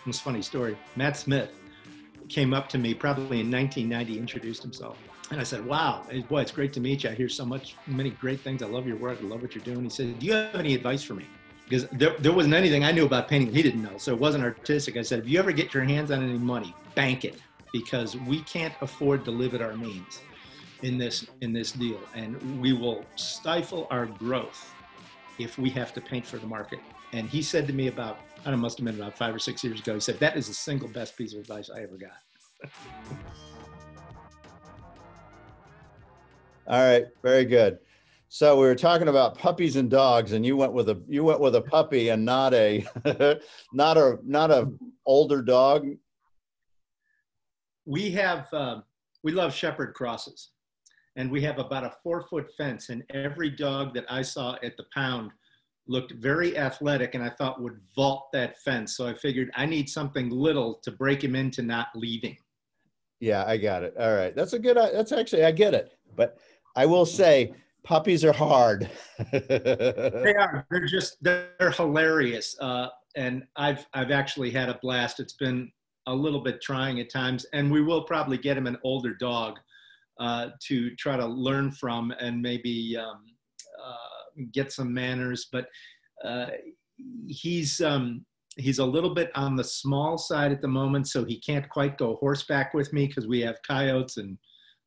It's a funny story. Matt Smith came up to me probably in 1990, introduced himself. And I said, wow, boy, it's great to meet you. I hear many great things. I love your work. I love what you're doing. He said, do you have any advice for me? Because there wasn't anything I knew about painting he didn't know. So it wasn't artistic. I said, if you ever get your hands on any money, bank it, because we can't afford to live at our means in this deal. And we will stifle our growth if we have to paint for the market. And he said to me about, I don't know, must have been about 5 or 6 years ago, he said, that is the single best piece of advice I ever got. All right, very good. So we were talking about puppies and dogs, and you went with a puppy and not a not a older dog. We love shepherd crosses, and we have about a 4-foot fence, and every dog that I saw at the pound looked very athletic and I thought would vault that fence. So I figured I need something little to break him into not leaving. Yeah, I got it. All right. That's actually, I get it. But I will say puppies are hard. They are. They're hilarious. And I've actually had a blast. It's been a little bit trying at times, and we will probably get him an older dog to try to learn from and maybe get some manners. But he's a little bit on the small side at the moment, so he can't quite go horseback with me because we have coyotes and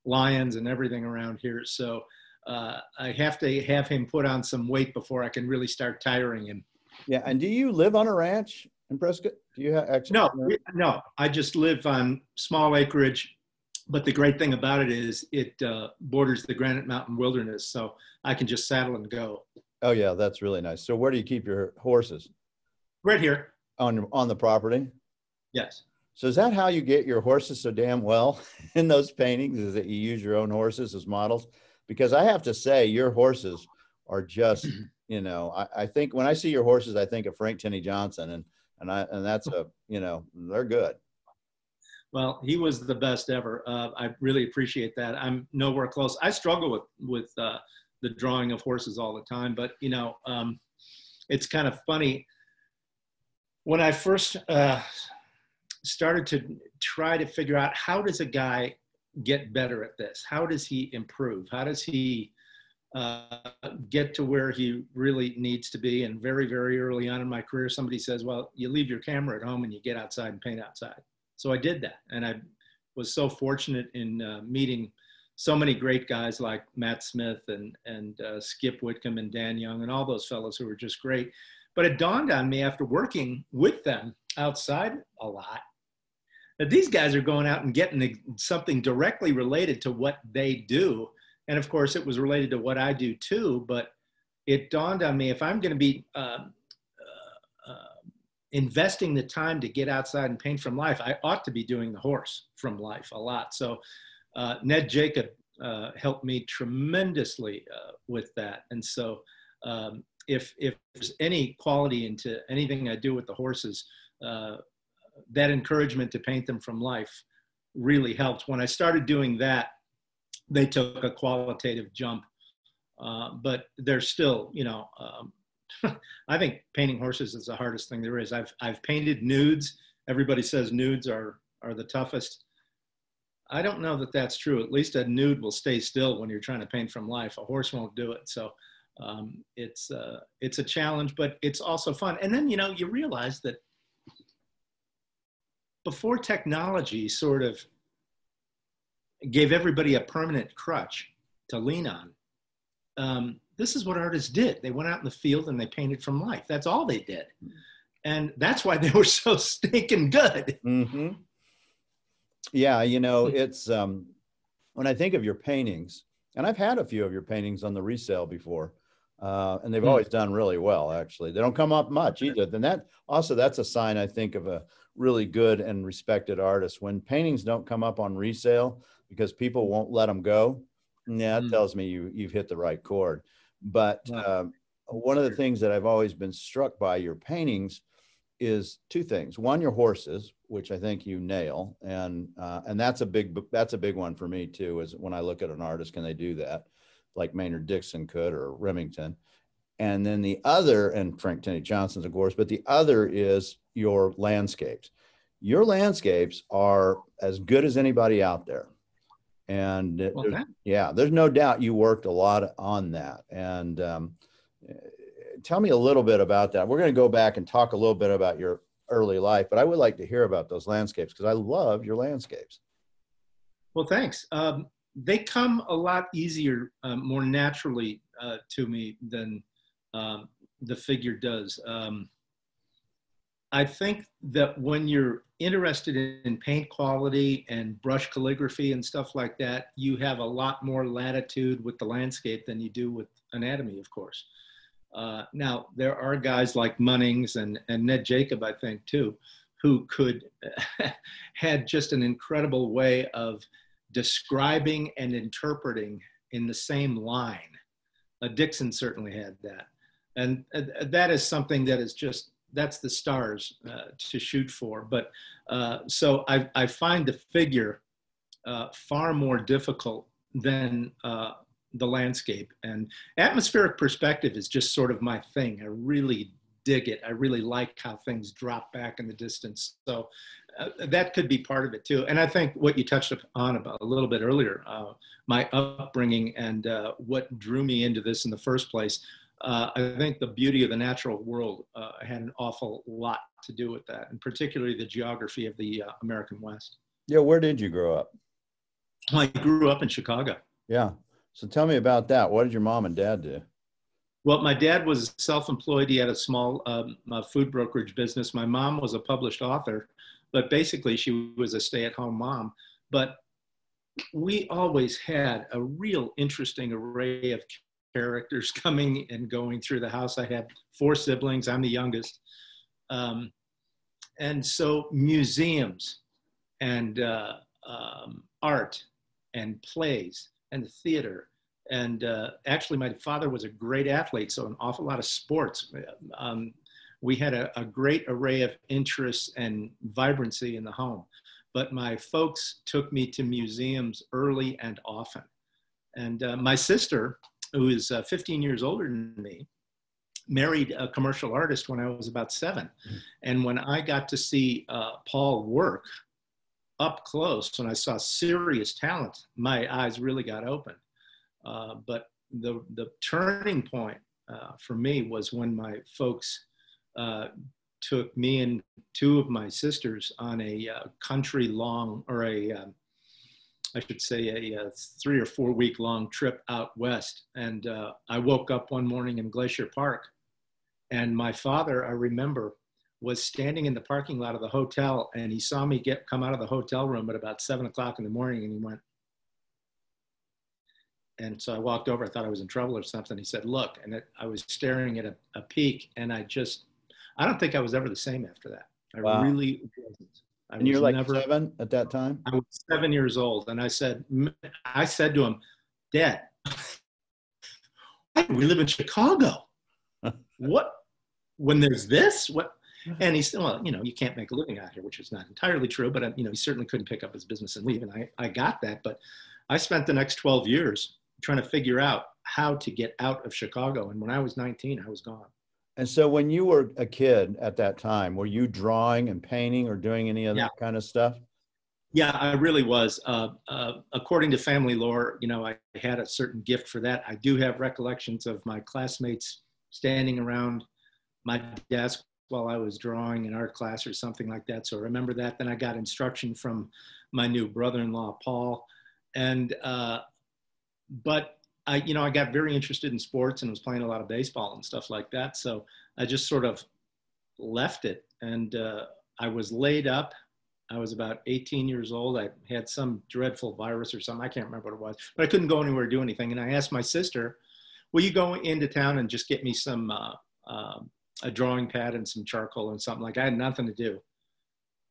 lions and everything around here. So I have to have him put on some weight before I can really start tiring him. Yeah. And do you live on a ranch in Prescott? Do you actually? No, I just live on small acreage. But the great thing about it is it borders the Granite Mountain Wilderness, so I can just saddle and go. Oh yeah, that's really nice. So where do you keep your horses? Right here. On the property? Yes. So is that how you get your horses so damn well in those paintings, is that you use your own horses as models? Because I have to say, your horses are just, I think when I see your horses, I think of Frank Tinney Johnson, and that's they're good. Well, he was the best ever. I really appreciate that. I'm nowhere close. I struggle with the drawing of horses all the time, but it's kind of funny. When I first started to try to figure out how does a guy get better at this? How does he improve? How does he get to where he really needs to be? And very, very early on in my career, somebody says, well, you leave your camera at home and you get outside and paint outside. So I did that. And I was so fortunate in meeting so many great guys like Matt Smith and Skip Whitcomb and Dan Young and all those fellows who were just great. But it dawned on me after working with them outside a lot that these guys are going out and getting something directly related to what they do. And of course, it was related to what I do too. But it dawned on me, if I'm going to be investing the time to get outside and paint from life, I ought to be doing the horse from life a lot. So Ned Jacob helped me tremendously with that. And so if there's any quality into anything I do with the horses, that encouragement to paint them from life really helped. When I started doing that, they took a qualitative jump, but they're still, I think painting horses is the hardest thing there is. I've painted nudes. Everybody says nudes are the toughest. I don't know that that's true. At least a nude will stay still when you're trying to paint from life. A horse won't do it. So it's a challenge, but it's also fun. And then, you realize that before technology sort of gave everybody a permanent crutch to lean on, this is what artists did. They went out in the field and they painted from life. That's all they did. And that's why they were so stinking good. Mm-hmm. Yeah, it's when I think of your paintings, and I've had a few of your paintings on the resale before, and they've always done really well, actually. They don't come up much either. Then that's a sign, I think, of a really good and respected artist. When paintings don't come up on resale because people won't let them go, yeah, that tells me you've hit the right chord. But one of the things that I've always been struck by your paintings is two things. One, your horses, which I think you nail, and that's a big one for me too. Is when I look at an artist, can they do that, like Maynard Dixon could or Remington? And then the other, and Frank Tenney Johnson's, of course, but the other is your landscapes. Your landscapes are as good as anybody out there. And Well, yeah, there's no doubt you worked a lot on that. And tell me a little bit about that. We're going to go back and talk a little bit about your early life, but I would like to hear about those landscapes because I love your landscapes. well, thanks. They come a lot easier, more naturally to me than the figure does. I think that when you're interested in paint quality and brush calligraphy and stuff like that, you have a lot more latitude with the landscape than you do with anatomy, of course. Now, there are guys like Munnings and Ned Jacob, I think, too, who had just an incredible way of describing and interpreting in the same line. Dixon certainly had that. And that is something that is just, that's the stars to shoot for. But so I find the figure far more difficult than the landscape. And atmospheric perspective is just sort of my thing. I really dig it. I really like how things drop back in the distance. So that could be part of it too. And I think what you touched on about a little bit earlier, my upbringing and what drew me into this in the first place, I think the beauty of the natural world had an awful lot to do with that, and particularly the geography of the American West. Yeah, where did you grow up? I grew up in Chicago. Yeah. So tell me about that. What did your mom and dad do? Well, my dad was self-employed. He had a small food brokerage business. My mom was a published author, but basically she was a stay-at-home mom. But we always had a real interesting array of characters coming and going through the house. I had 4 siblings. I'm the youngest. And so museums and art and plays and the theater. And actually, my father was a great athlete, so an awful lot of sports. We had a great array of interests and vibrancy in the home. But my folks took me to museums early and often. And my sister, who is 15 years older than me, married a commercial artist when I was about 7. And when I got to see Paul work up close, when I saw serious talent, my eyes really got open. But the turning point for me was when my folks took me and 2 of my sisters on a country long, or I should say a 3 or 4 week long trip out west. And I woke up one morning in Glacier Park, and my father, I remember, was standing in the parking lot of the hotel, and he saw me come out of the hotel room at about 7 o'clock in the morning, and he went. And so I walked over, I thought I was in trouble or something. He said, look, and I was staring at a peak, and I don't think I was ever the same after that. I Wow. Really wasn't. And you're like 7 at that time? I was 7 years old, and I said to him, Dad, we live in Chicago. What? When there's this? What? And he said, well, you can't make a living out here, which is not entirely true, but he certainly couldn't pick up his business and leave. And I got that, but I spent the next 12 years trying to figure out how to get out of Chicago. And when I was 19, I was gone. And so when you were a kid at that time, were you drawing and painting or doing any of that kind of stuff? Yeah, I really was. According to family lore, I had a certain gift for that. I do have recollections of my classmates standing around my desk while I was drawing in art class or something like that. So I remember that. Then I got instruction from my new brother-in-law, Paul. And, but I got very interested in sports and was playing a lot of baseball and stuff like that. So I just sort of left it. And I was laid up. I was about 18 years old. I had some dreadful virus or something. I can't remember what it was, but I couldn't go anywhere to do anything. And I asked my sister, will you go into town and just get me some, a drawing pad and some charcoal and something like that? I had nothing to do.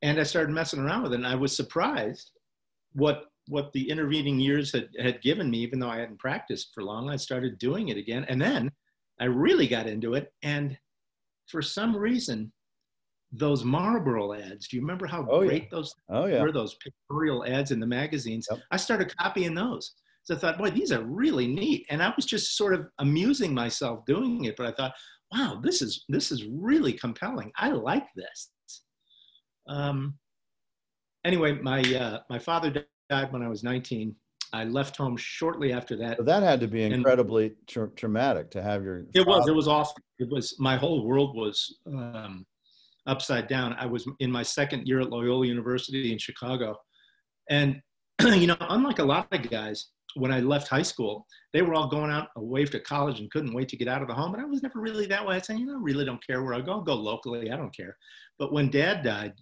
And I started messing around with it. And I was surprised what the intervening years had given me, even though I hadn't practiced for long. I started doing it again. And then I really got into it. And for some reason, those Marlboro ads, do you remember how great those were, those pictorial ads in the magazines? Yep. I started copying those. So I thought, boy, these are really neat. And I was just sort of amusing myself doing it. But I thought, wow, this is really compelling. I like this. Um, anyway, my father died when I was 19. I left home shortly after that. So that had to be And incredibly traumatic to have your it father. was awful. It was, my whole world was upside down. I was in my second year at Loyola University in Chicago. And, you know, unlike a lot of guys, when I left high school, they were all going out away to college and couldn't wait to get out of the home. And I was never really that way. I said, you know, I really don't care where I go. I'll go locally. I don't care. But when Dad died,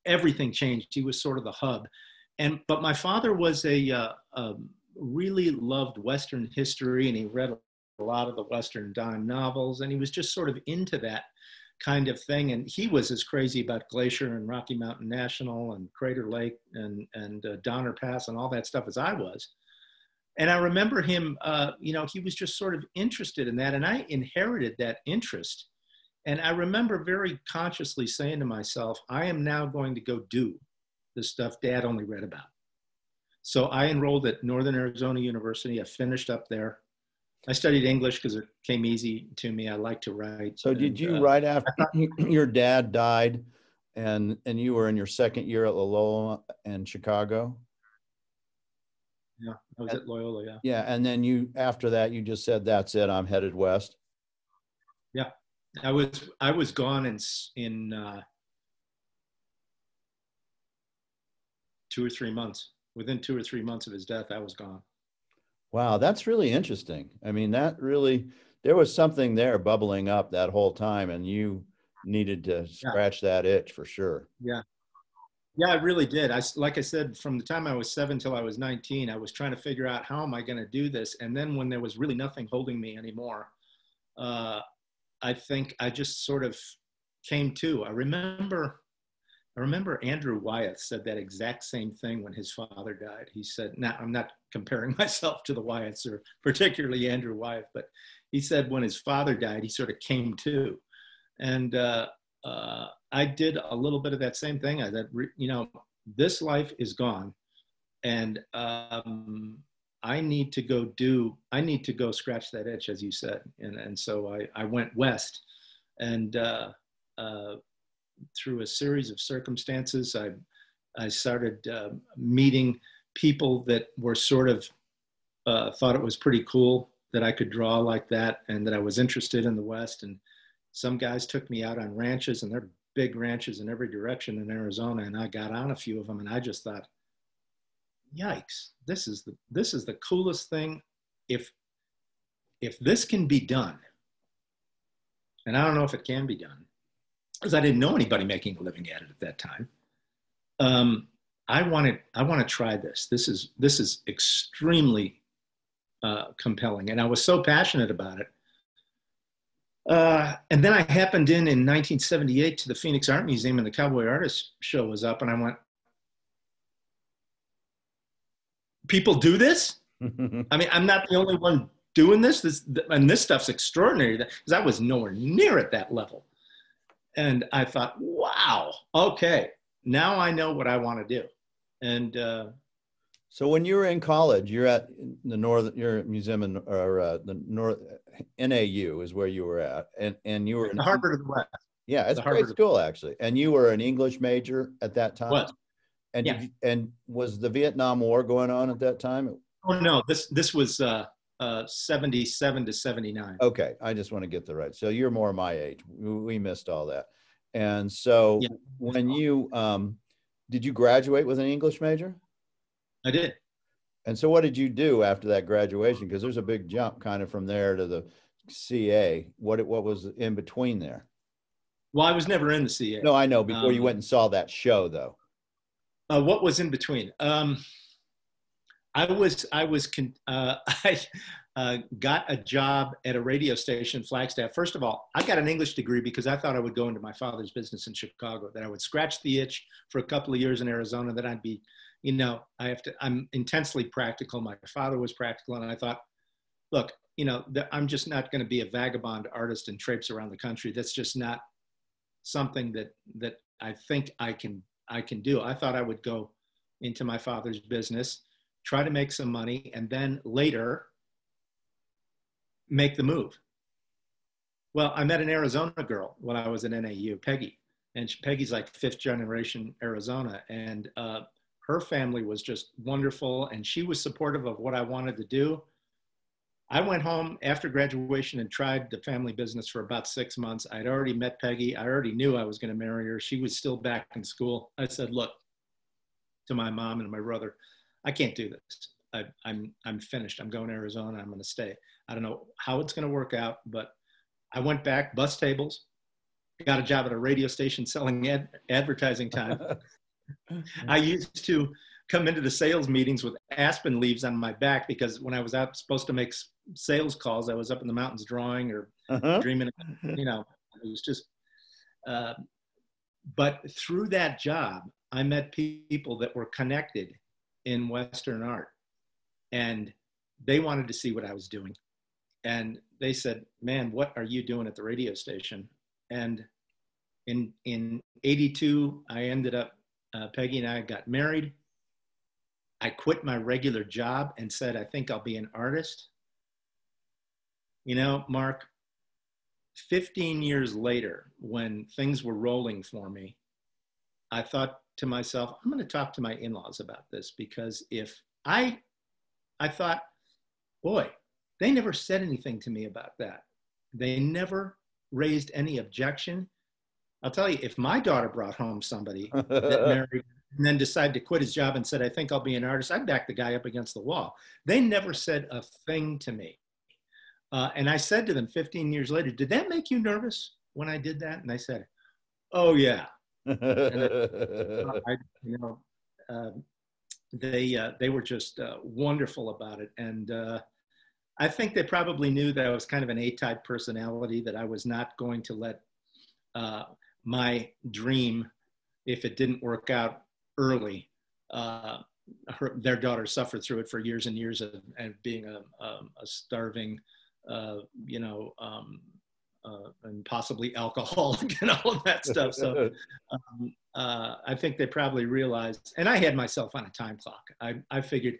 everything changed. He was sort of the hub. But my father was really loved Western history, and he read a lot of the Western dime novels, and he was just sort of into that kind of thing. And he was as crazy about Glacier and Rocky Mountain National and Crater Lake and Donner Pass and all that stuff as I was. And I remember him, you know, he was just sort of interested in that, and I inherited that interest. And I remember very consciously saying to myself, I am now going to go do the stuff Dad only read about. So I enrolled at Northern Arizona University. I finished up there. I studied English because it came easy to me. I like to write. So did you write after your dad died and you were in your second year at Loyola in Chicago? Yeah, I was at Loyola, yeah. Yeah, and then you, after that, you just said, that's it, I'm headed west. Yeah, I was gone in 2 or 3 months. Within 2 or 3 months of his death, I was gone. Wow, that's really interesting. I mean, that really, there was something there bubbling up that whole time, and you needed to scratch that itch for sure. Yeah. Yeah, I really did. Like I said, from the time I was 7 till I was 19, I was trying to figure out how am I going to do this. And then when there was really nothing holding me anymore, I think I just sort of came to. I remember Andrew Wyeth said that exact same thing when his father died. He said, now I'm not comparing myself to the Wyeths or particularly Andrew Wyeth, but he said when his father died, he sort of came to. And I did a little bit of that same thing. I said, you know, this life is gone, and I need to go scratch that itch, as you said. And so I went west, and through a series of circumstances, I started meeting people that were sort of thought it was pretty cool that I could draw like that, and that I was interested in the West. And some guys took me out on ranches, and they're big ranches in every direction in Arizona. And I got on a few of them, and I just thought, yikes, this is the coolest thing. If this can be done, and I don't know if it can be done, because I didn't know anybody making a living at it at that time. I want to try this. This is extremely compelling, and I was so passionate about it. And then I happened in 1978 to the Phoenix Art Museum, and the Cowboy Artist Show was up, and I went, people do this? I mean, I'm not the only one doing this. And this stuff's extraordinary, because I was nowhere near at that level. And I thought, wow, okay, now I know what I want to do. And so when you were in college, you're at your museum or the North NAU is where you were at, and you were in the Harvard of the West. Yeah, it's a great school actually. And you were an English major at that time. What? And yeah. And was the Vietnam War going on at that time? Oh no, this was 77 to 79. Okay, I just want to get the right. So you're more my age. We missed all that. And so when you did you graduate with an English major? I did. And so what did you do after that graduation? Because there's a big jump kind of from there to the CA. What was in between there? Well, I was never in the CA. No, I know. Before you went and saw that show, though. What was in between? I got a job at a radio station, Flagstaff. First of all, I got an English degree because I thought I would go into my father's business in Chicago, that I would scratch the itch for a couple of years in Arizona, that I'd be, you know, I'm intensely practical. My father was practical. And I thought, look, you know, I'm just not going to be a vagabond artist and traipse around the country. That's just not something that I think I can do. I thought I would go into my father's business, try to make some money, and then later make the move. Well, I met an Arizona girl when I was at NAU, Peggy, and Peggy's like 5th generation Arizona, and her family was just wonderful, and she was supportive of what I wanted to do. I went home after graduation and tried the family business for about 6 months. I'd already met Peggy. I already knew I was going to marry her. She was still back in school. I said, look, to my mom and my brother, I can't do this. I'm finished. I'm going to Arizona. I'm going to stay. I don't know how it's going to work out, but I went back, bus tables, got a job at a radio station selling advertising time. I used to come into the sales meetings with aspen leaves on my back, because when I was out supposed to make sales calls, I was up in the mountains drawing or dreaming, you know, it was just, but through that job, I met people that were connected in Western art, and they wanted to see what I was doing. And they said, man, what are you doing at the radio station? And in 82, I ended up, Peggy and I got married. I quit my regular job and said, I think I'll be an artist. You know, Mark, 15 years later, when things were rolling for me, I thought to myself, I'm going to talk to my in-laws about this, because if I thought, boy, they never said anything to me about that. They never raised any objection. I'll tell you, if my daughter brought home somebody that married and then decided to quit his job and said, I think I'll be an artist, I'd back the guy up against the wall. They never said a thing to me. And I said to them 15 years later, did that make you nervous when I did that? And they said, oh yeah. They were just wonderful about it. And I think they probably knew that I was kind of an A-type personality, that I was not going to let my dream, if it didn't work out early, their daughter suffered through it for years and years of being a starving, and possibly alcoholic and all of that stuff. So I think they probably realized, and I had myself on a time clock. I figured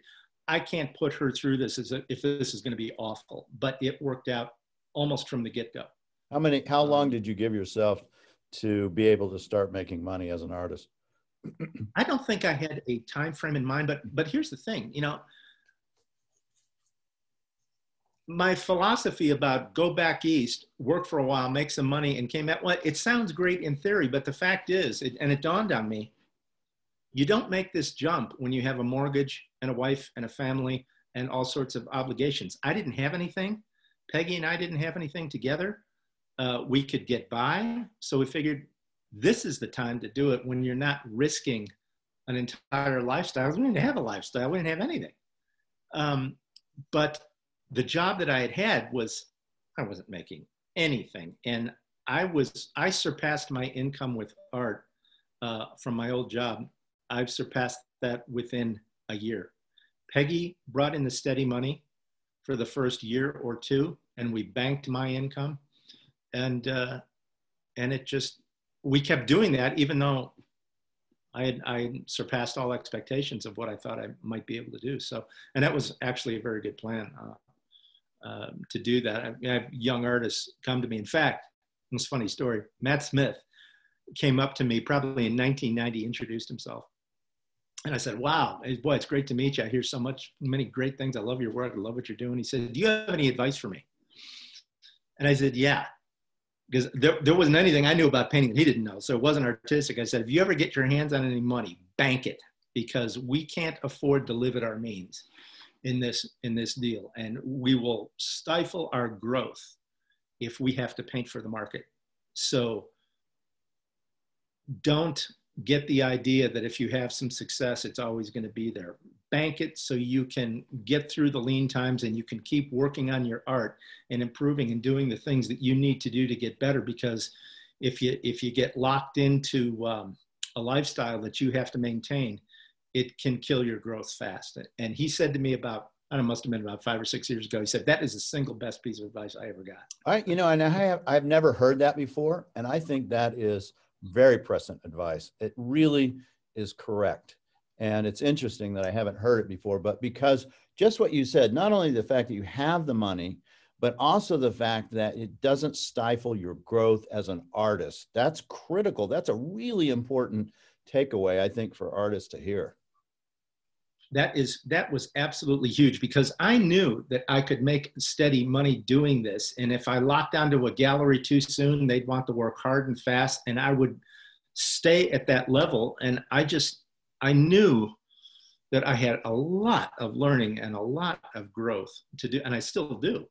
I can't put her through this if this is going to be awful, but it worked out almost from the get-go. How long did you give yourself to be able to start making money as an artist? I don't think I had a time frame in mind, but here's the thing, you know, my philosophy about go back east, work for a while, make some money, and came out, well, it sounds great in theory, but the fact is, and it dawned on me, you don't make this jump when you have a mortgage and a wife and a family and all sorts of obligations. I didn't have anything. Peggy and I didn't have anything together. We could get by. So we figured this is the time to do it when you're not risking an entire lifestyle. We didn't have a lifestyle. We didn't have anything. But the job that I had I wasn't making anything. And I surpassed my income with art from my old job. I've surpassed that within a year. Peggy brought in the steady money for the first year or two, and we banked my income. And it just, we kept doing that, even though I surpassed all expectations of what I thought I might be able to do. So, and that was actually a very good plan to do that. I have young artists come to me. In fact, it's a funny story. Matt Smith came up to me probably in 1990, introduced himself. And I said, wow, boy, it's great to meet you. I hear many great things. I love your work. I love what you're doing. He said, do you have any advice for me? And I said, yeah. Because there wasn't anything I knew about painting that he didn't know. So it wasn't artistic. I said, if you ever get your hands on any money, bank it, because we can't afford to live at our means in this deal. And we will stifle our growth if we have to paint for the market. So don't get the idea that if you have some success, it's always going to be there. Bank it so you can get through the lean times and you can keep working on your art and improving and doing the things that you need to do to get better. Because if you get locked into a lifestyle that you have to maintain, it can kill your growth fast. And he said to me about, I don't know, must have been about 5 or 6 years ago, he said, that is the single best piece of advice I ever got. And I've never heard that before. And I think that is very prescient advice. It really is correct. And it's interesting that I haven't heard it before, but because just what you said, not only the fact that you have the money, but also the fact that it doesn't stifle your growth as an artist. That's critical. That's a really important takeaway, I think, for artists to hear. That was absolutely huge, because I knew that I could make steady money doing this. And if I locked onto a gallery too soon, they'd want to work hard and fast, and I would stay at that level. And I knew that I had a lot of learning and a lot of growth to do, and I still do.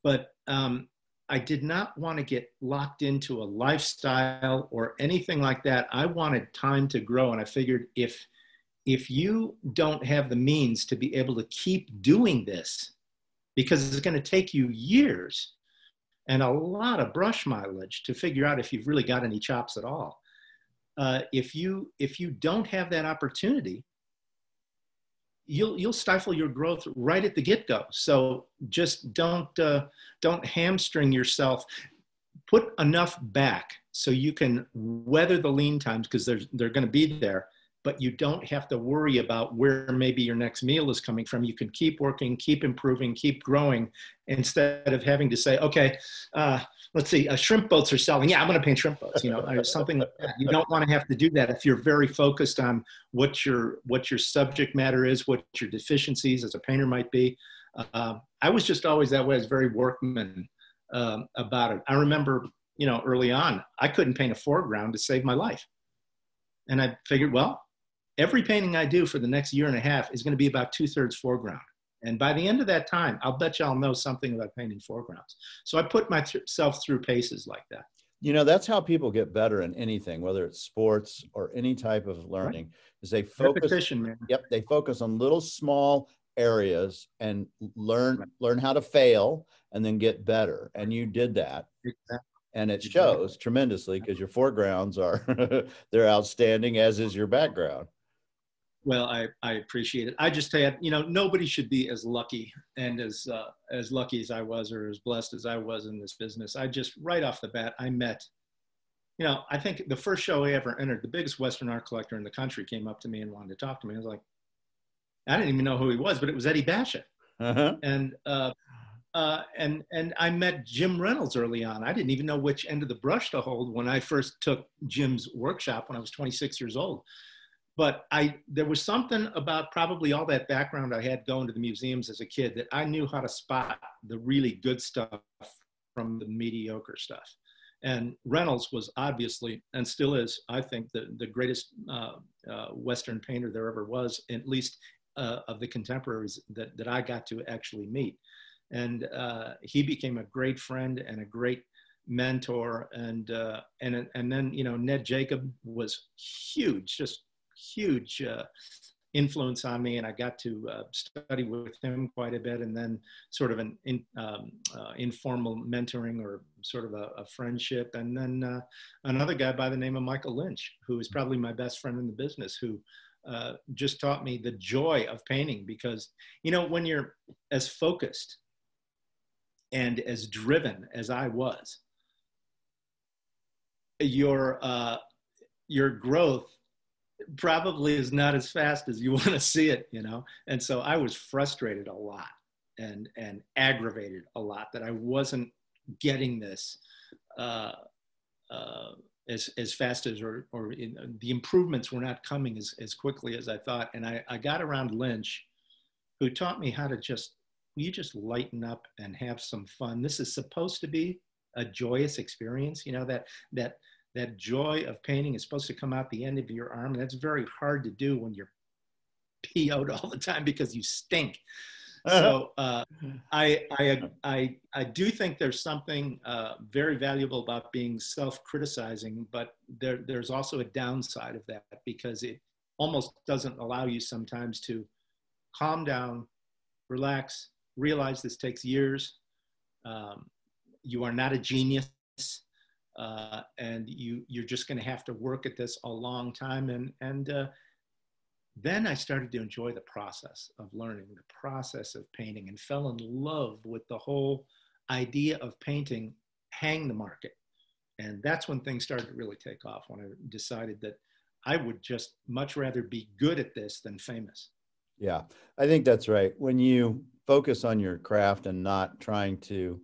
But I did not want to get locked into a lifestyle or anything like that. I wanted time to grow. And I figured if you don't have the means to be able to keep doing this, because it's going to take you years and a lot of brush mileage to figure out if you've really got any chops at all. If you don't have that opportunity, you'll stifle your growth right at the get-go. So just don't hamstring yourself. Put enough back so you can weather the lean times, because they're going to be there. But you don't have to worry about where maybe your next meal is coming from. You can keep working, keep improving, keep growing, instead of having to say, okay, let's see, shrimp boats are selling. Yeah, I'm going to paint shrimp boats, or something like that. You don't want to have to do that if you're very focused on what your subject matter is, what your deficiencies as a painter might be. I was just always that way. I was very workman about it. I remember, early on, I couldn't paint a foreground to save my life. And I figured, well, every painting I do for the next year and a half is going to be about 2/3 foreground. And by the end of that time, I'll bet you I'll know something about painting foregrounds. So I put myself through paces like that. That's how people get better in anything, whether it's sports or any type of learning, right? Is they focus. Repetition, man. Yep, they focus on little small areas and learn how to fail and then get better. And you did that. Exactly. And it shows tremendously, because your foregrounds are they're outstanding, as is your background. Well, I appreciate it. I just had, nobody should be as lucky and as lucky as I was, or as blessed as I was in this business. I just, right off the bat, I met, I think the first show I ever entered, the biggest Western art collector in the country came up to me and wanted to talk to me. I was like, I didn't even know who he was, but it was Eddie Bassett. Uh-huh. And I met Jim Reynolds early on. I didn't even know which end of the brush to hold when I first took Jim's workshop when I was 26 years old. But there was something about probably all that background I had going to the museums as a kid that I knew how to spot the really good stuff from the mediocre stuff. And Reynolds was obviously, and still is, I think, the greatest Western painter there ever was, at least of the contemporaries that I got to actually meet. And he became a great friend and a great mentor. And then, Ned Jacob was huge, just huge influence on me. And I got to study with him quite a bit, and then sort of an informal mentoring, or sort of a friendship. And then another guy by the name of Michael Lynch, who is probably my best friend in the business, who just taught me the joy of painting. Because, when you're as focused and as driven as I was, your growth probably is not as fast as you want to see it, And so I was frustrated a lot and aggravated a lot that I wasn't getting this as fast as, or the improvements were not coming as quickly as I thought. And I got around Lynch, who taught me how to you just lighten up and have some fun. This is supposed to be a joyous experience, that joy of painting is supposed to come out the end of your arm. And that's very hard to do when you're PO'd all the time because you stink. So I do think there's something very valuable about being self-criticizing, but there's also a downside of that, because it almost doesn't allow you sometimes to calm down, relax, realize this takes years. You are not a genius. And you're just going to have to work at this a long time. And then I started to enjoy the process of learning, the process of painting, and fell in love with the whole idea of painting hang the market. And that's when things started to really take off, when I decided that I would just much rather be good at this than famous. Yeah, I think that's right. When you focus on your craft and not trying to,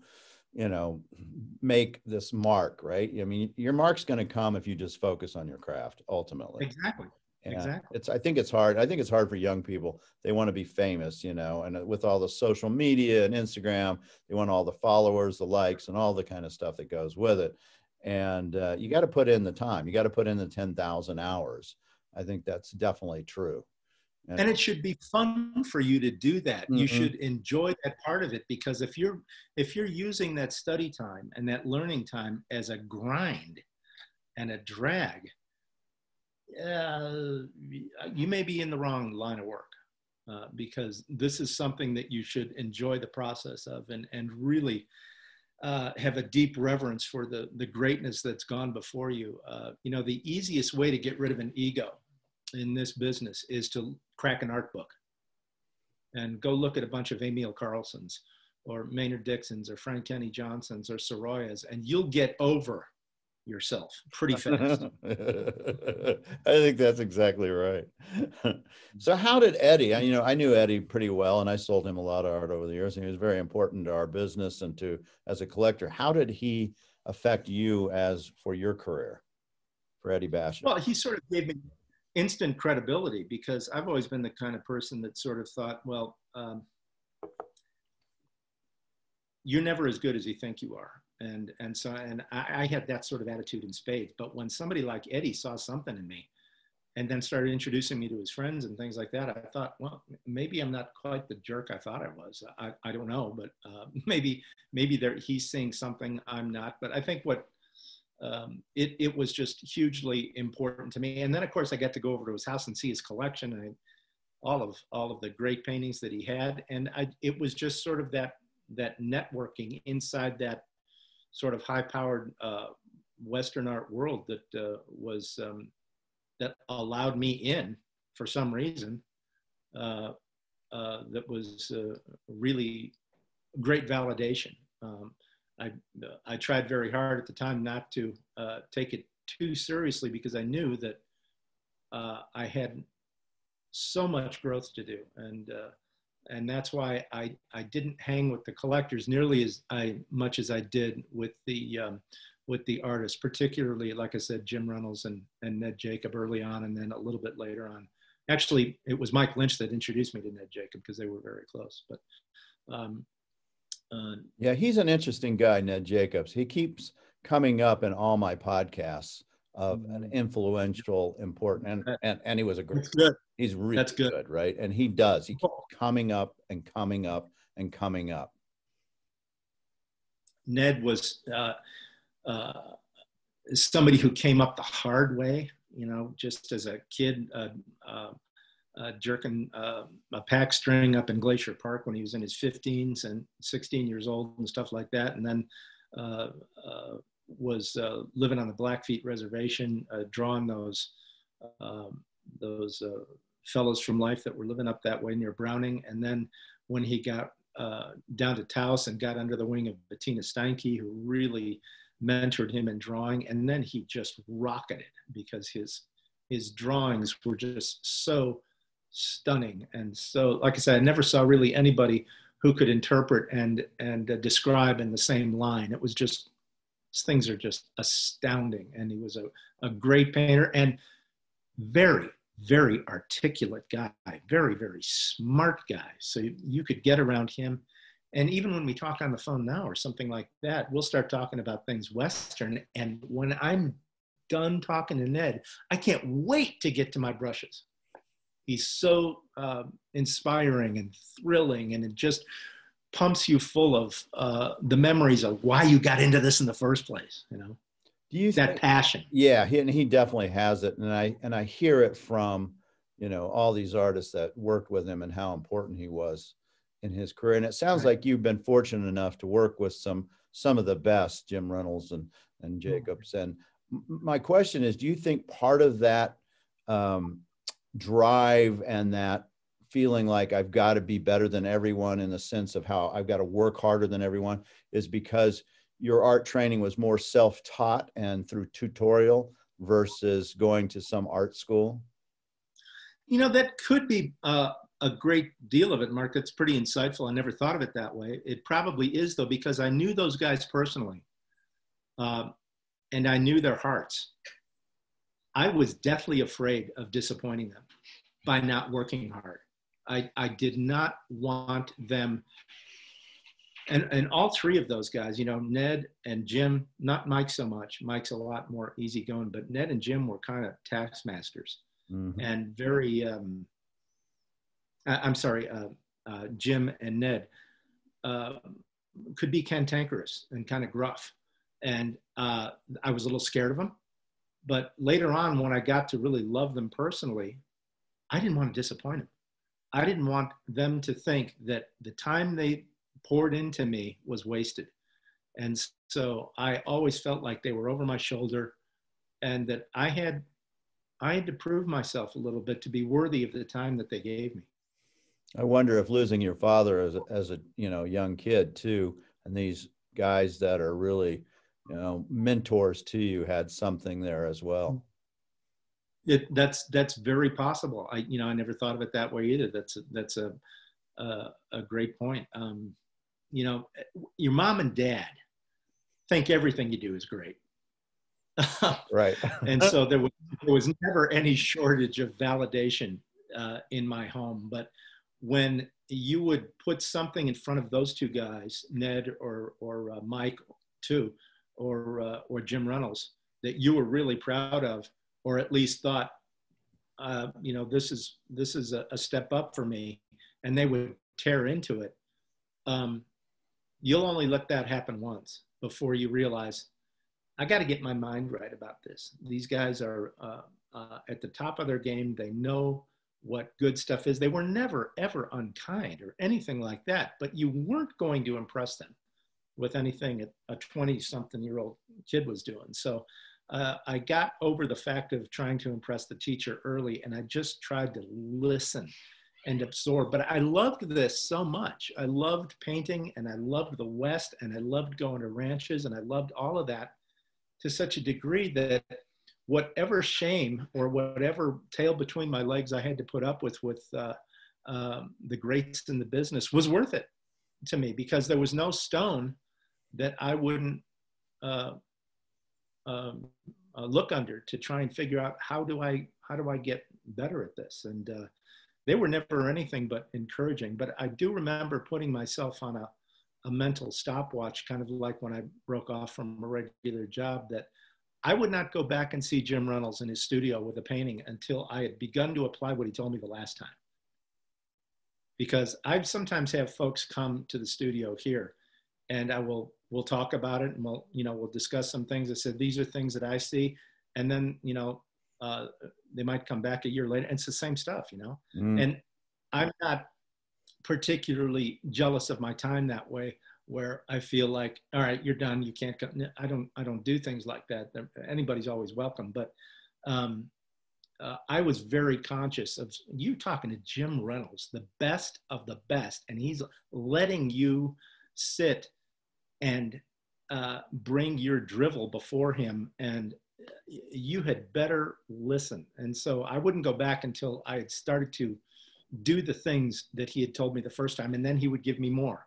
make this mark, right? I mean, your mark's going to come if you just focus on your craft ultimately. Exactly. And Exactly. I think it's hard. I think it's hard for young people. They want to be famous, and with all the social media and Instagram, they want all the followers, the likes, and all the kind of stuff that goes with it. And you got to put in the time. You got to put in the 10,000 hours. I think that's definitely true. And it should be fun for you to do that. You Mm-hmm. should enjoy that part of it, because if you're using that study time and that learning time as a grind and a drag, you may be in the wrong line of work, because this is something that you should enjoy the process of, and really have a deep reverence for the greatness that's gone before you. The easiest way to get rid of an ego in this business is to crack an art book and go look at a bunch of Emil Carlsons or Maynard Dixons or Frank Kenny Johnsons or Soroyas, and you'll get over yourself pretty fast. I think that's exactly right. So how did Eddie, I knew Eddie pretty well, and I sold him a lot of art over the years, and he was very important to our business and as a collector. How did he affect you for your career, for Eddie Basham? Well, he sort of gave me instant credibility, because I've always been the kind of person that sort of thought, well, you're never as good as you think you are. And I had that sort of attitude in spades. But when somebody like Eddie saw something in me and then started introducing me to his friends and things like that, I thought, well, maybe I'm not quite the jerk I thought I was. I don't know, but maybe he's seeing something I'm not. But I think it was just hugely important to me. And then, of course, I got to go over to his house and see his collection and all of the great paintings that he had. And it was just sort of that networking inside that sort of high-powered Western art world that that allowed me in for some reason. That was really great validation. I tried very hard at the time not to take it too seriously, because I knew that I had so much growth to do, and that's why I didn't hang with the collectors nearly as much as I did with the artists, particularly, like I said, Jim Reynolds and Ned Jacob early on, and then a little bit later on. Actually, it was Mike Lynch that introduced me to Ned Jacob, because they were very close. But yeah, he's an interesting guy, Ned Jacobs. He keeps coming up in all my podcasts of an influential, important, and he was a great. That's good. He's really That's good. good, right? And he keeps coming up and coming up and coming up. Ned was somebody who came up the hard way, just as a kid, jerking a pack string up in Glacier Park when he was in his 15s and 16 years old and stuff like that. And then was living on the Blackfeet Reservation, drawing those fellows from life that were living up that way near Browning. And then when he got down to Taos and got under the wing of Bettina Steinke, who really mentored him in drawing, and then he just rocketed, because his drawings were just so stunning. And so, like I said, I never saw really anybody who could interpret and describe in the same line. It was just, things are just astounding. And he was a great painter and very, very articulate guy, very, very smart guy. So you could get around him. And even when we talk on the phone now or something like that, we'll start talking about things Western. And when I'm done talking to Ned, I can't wait to get to my brushes. He's so inspiring and thrilling, and it just pumps you full of the memories of why you got into this in the first place, Do you that passion? Yeah, he definitely has it, and I hear it from all these artists that worked with him and how important he was in his career. And it sounds like you've been fortunate enough to work with some of the best, Jim Reynolds and Jacobs. And my question is, do you think part of that drive and that feeling like I've got to be better than everyone, in the sense of how I've got to work harder than everyone, is because your art training was more self-taught and through tutorial versus going to some art school? That could be a great deal of it, Mark. That's pretty insightful. I never thought of it that way. It probably is, though, because I knew those guys personally, and I knew their hearts. I was deathly afraid of disappointing them by not working hard. I did not want them, and all three of those guys, Ned and Jim, not Mike so much. Mike's a lot more easygoing, but Ned and Jim were kind of taskmasters. Mm-hmm. And very, Jim and Ned could be cantankerous and kind of gruff. And I was a little scared of them. But later on, when I got to really love them personally, I didn't want to disappoint them. I didn't want them to think that the time they poured into me was wasted. And so I always felt like they were over my shoulder, and that I had to prove myself a little bit to be worthy of the time that they gave me. I wonder if losing your father as a young kid too, and these guys that are really mentors to you, had something there as well. That's very possible. I never thought of it that way either. That's a great point. Your mom and dad think everything you do is great. Right. And so there was never any shortage of validation in my home. But when you would put something in front of those two guys, Ned or Mike too, or Jim Reynolds, that you were really proud of, or at least thought, this is a step up for me, and they would tear into it. You'll only let that happen once before you realize, I got to get my mind right about this. These guys are at the top of their game. They know what good stuff is. They were never, ever unkind or anything like that, but you weren't going to impress them with anything a 20-something-year-old kid was doing. So I got over the fact of trying to impress the teacher early, and I just tried to listen and absorb. But I loved this so much. I loved painting, and I loved the West, and I loved going to ranches, and I loved all of that to such a degree that whatever shame or whatever tail between my legs I had to put up with the greats in the business was worth it to me, because there was no stone that I wouldn't look under to try and figure out how do I get better at this. And they were never anything but encouraging. But I do remember putting myself on a mental stopwatch, kind of like when I broke off from a regular job, that I would not go back and see Jim Reynolds in his studio with a painting until I had begun to apply what he told me the last time. Because I sometimes have folks come to the studio here, and we'll talk about it, and we'll discuss some things. I said, these are things that I see. And then, they might come back a year later and it's the same stuff, and I'm not particularly jealous of my time that way, where I feel like, all right, you're done. You can't go. I don't do things like that. Anybody's always welcome. But I was very conscious of you talking to Jim Reynolds, the best of the best, and he's letting you sit and bring your drivel before him, and you had better listen. And so I wouldn't go back until I had started to do the things that he had told me the first time, and then he would give me more.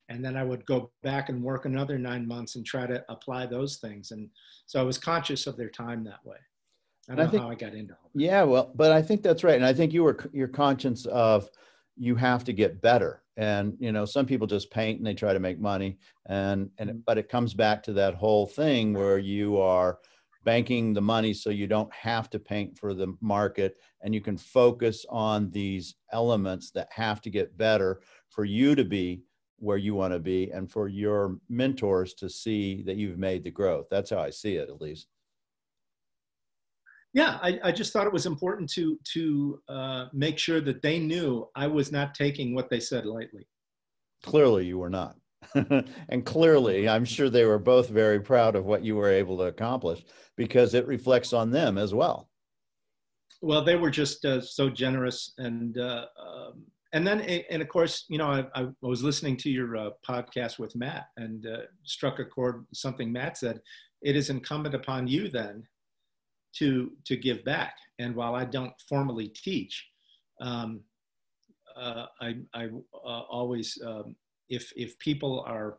And then I would go back and work another 9 months and try to apply those things. And so I was conscious of their time that way. I don't know how I got into all that. Yeah, well, but I think that's right. And I think you're conscious of, you have to get better. And, some people just paint and they try to make money. But it comes back to that whole thing where you are banking the money so you don't have to paint for the market, and you can focus on these elements that have to get better for you to be where you want to be, and for your mentors to see that you've made the growth. That's how I see it, at least. Yeah, I just thought it was important to make sure that they knew I was not taking what they said lightly. Clearly you were not. And clearly, I'm sure they were both very proud of what you were able to accomplish, because it reflects on them as well. Well, they were just so generous. And then, and of course, I was listening to your podcast with Matt, and struck a chord, something Matt said. It is incumbent upon you then to give back. And while I don't formally teach, I always, if people are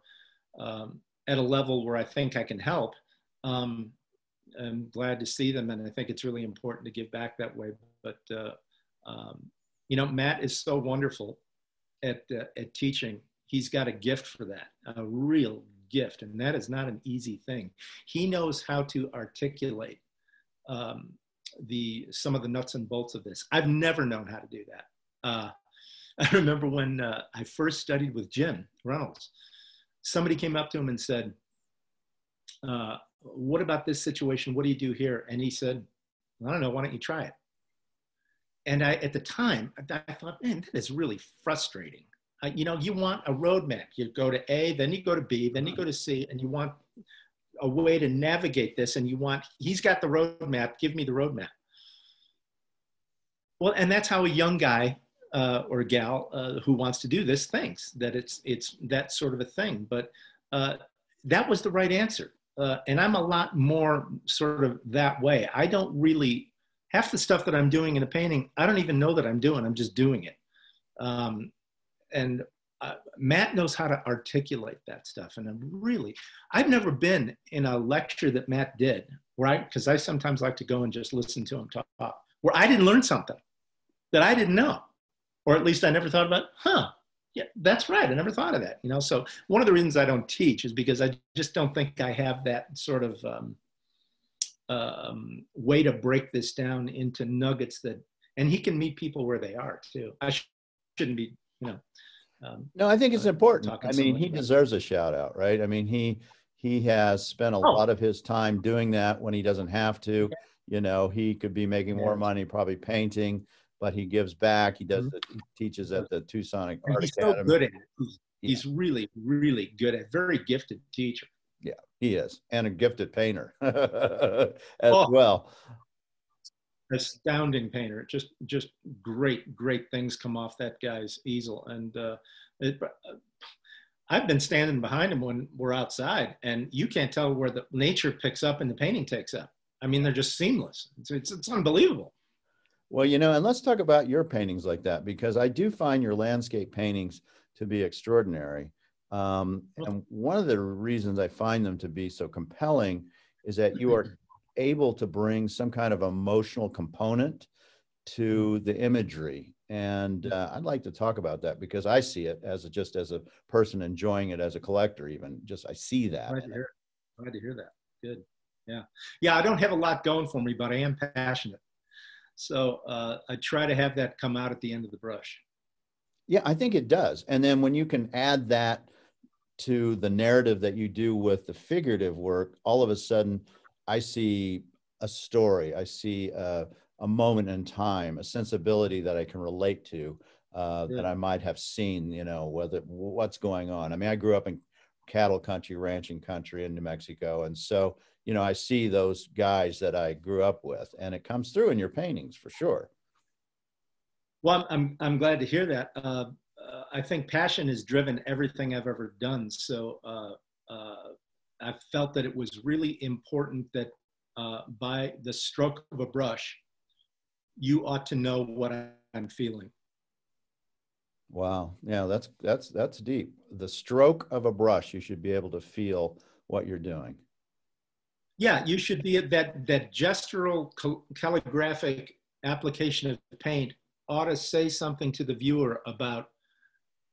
at a level where I think I can help, I'm glad to see them. And I think it's really important to give back that way. But, you know, Matt is so wonderful at teaching. He's got a gift for that, a real gift. And that is not an easy thing. He knows how to articulate some of the nuts and bolts of this. I've never known how to do that. I remember when I first studied with Jim Reynolds, somebody came up to him and said, what about this situation? What do you do here? And he said, I don't know, why don't you try it? And at the time, I thought, man, that is really frustrating. You know, you want a roadmap. You go to A, then you go to B, then you go to C, and you want a way to navigate this, and he's got the roadmap, give me the roadmap. Well, and that's how a young guy or gal who wants to do this thinks, that it's that sort of a thing. But that was the right answer. And I'm a lot more sort of that way. I don't really, half the stuff that I'm doing in a painting, I don't even know that I'm doing, I'm just doing it. And Matt knows how to articulate that stuff. And I've never been in a lecture that Matt did, because I sometimes like to go and just listen to him talk, where I didn't learn something that I didn't know, or at least I never thought about, yeah, that's right, I never thought of that, you know? So one of the reasons I don't teach is because I just don't think I have that sort of way to break this down into nuggets and he can meet people where they are too. I shouldn't be, you know. No, I think it's important. I mean, he deserves a shout out, right? I mean, he has spent a lot of his time doing that when he doesn't have to. You know, he could be making more money probably painting, but he gives back. He does. He teaches at the Tucson Art He's Academy. so good at it. He's really, really good at it. Very gifted teacher. Yeah, he is, and a gifted painter as well. Astounding painter. Just great things come off that guy's easel. And I've been standing behind him when we're outside, and you can't tell where the nature picks up and the painting takes up. I mean, they're just seamless. It's unbelievable. Well, you know, and let's talk about your paintings like that, because I do find your landscape paintings to be extraordinary. And one of the reasons I find them to be so compelling is that you are able to bring some kind of emotional component to the imagery. And I'd like to talk about that, because I see it just as a person enjoying it, as a collector, even I see that. Glad to hear that. Good. Yeah. Yeah. I don't have a lot going for me, but I am passionate. So I try to have that come out at the end of the brush. Yeah, I think it does. And then when you can add that to the narrative that you do with the figurative work, all of a sudden I see a story. I see a moment in time, a sensibility that I can relate to, that I might have seen, you know, what's going on. I mean, I grew up in cattle country, ranching country in New Mexico. And so, you know, I see those guys that I grew up with, and it comes through in your paintings for sure. Well, I'm glad to hear that. I think passion has driven everything I've ever done. So I felt that it was really important that by the stroke of a brush, you ought to know what I'm feeling. Wow. Yeah, that's deep. The stroke of a brush, you should be able to feel what you're doing. Yeah, you should be at that gestural calligraphic application of paint ought to say something to the viewer about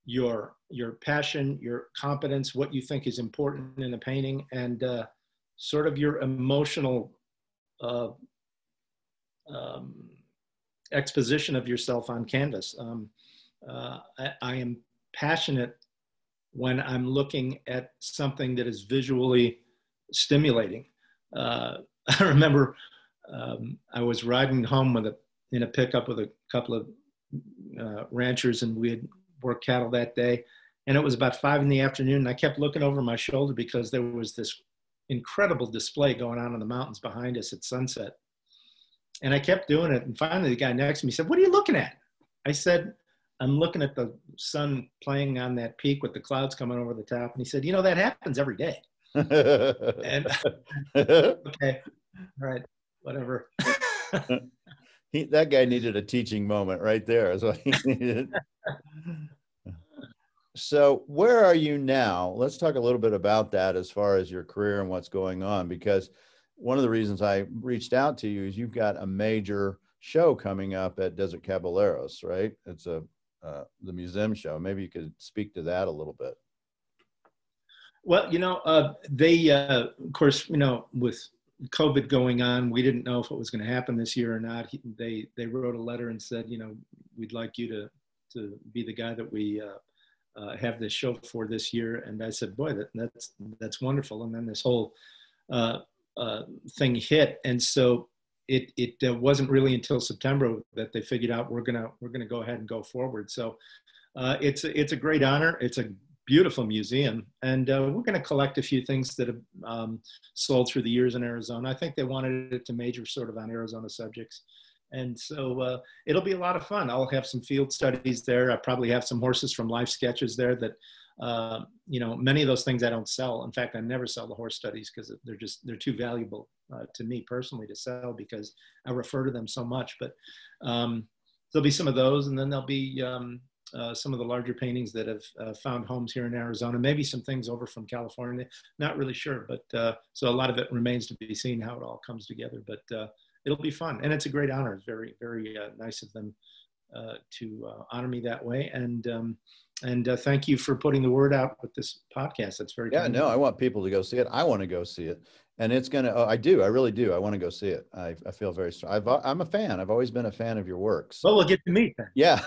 your passion, your competence, what you think is important in a painting, and sort of your emotional exposition of yourself on canvas. I am passionate when I'm looking at something that is visually stimulating. I remember I was riding home in a pickup with a couple of ranchers, and we had worked cattle that day. And it was about 5 p.m. and I kept looking over my shoulder because there was this incredible display going on in the mountains behind us at sunset. And I kept doing it. And finally, the guy next to me said, "What are you looking at?" I said, "I'm looking at the sun playing on that peak with the clouds coming over the top." And he said, "You know, that happens every day." And okay, all right. whatever. That guy needed a teaching moment right there is what he needed. So where are you now? Let's talk a little bit about that as far as your career and what's going on, because one of the reasons I reached out to you is you've got a major show coming up at Desert Caballeros, right? It's the museum show. Maybe you could speak to that a little bit. Well, they, of course, with COVID going on, we didn't know if it was going to happen this year or not. They wrote a letter and said, we'd like you to be the guy that we have this show for this year. And I said, boy, that's wonderful. And then this whole thing hit, and so it wasn't really until September that they figured out we're gonna go ahead and go forward. So it's a great honor. It's a beautiful museum, and we're going to collect a few things that have sold through the years in Arizona. I think they wanted it to major sort of on Arizona subjects, and so it'll be a lot of fun. I'll have some field studies there. I probably have some horses from life sketches there that many of those things I don't sell. In fact, I never sell the horse studies because they're too valuable to me personally to sell, because I refer to them so much. But there'll be some of those, and then there'll be some of the larger paintings that have found homes here in Arizona, maybe some things over from California, not really sure, but so a lot of it remains to be seen how it all comes together, but it'll be fun. And it's a great honor. It's very, very nice of them to honor me that way. And thank you for putting the word out with this podcast. That's very kind. No, I want people to go see it. I want to go see it. And it's going to, I really do. I want to go see it. I feel very strong. I'm a fan. I've always been a fan of your works. Well, we'll get to meet then. Yeah.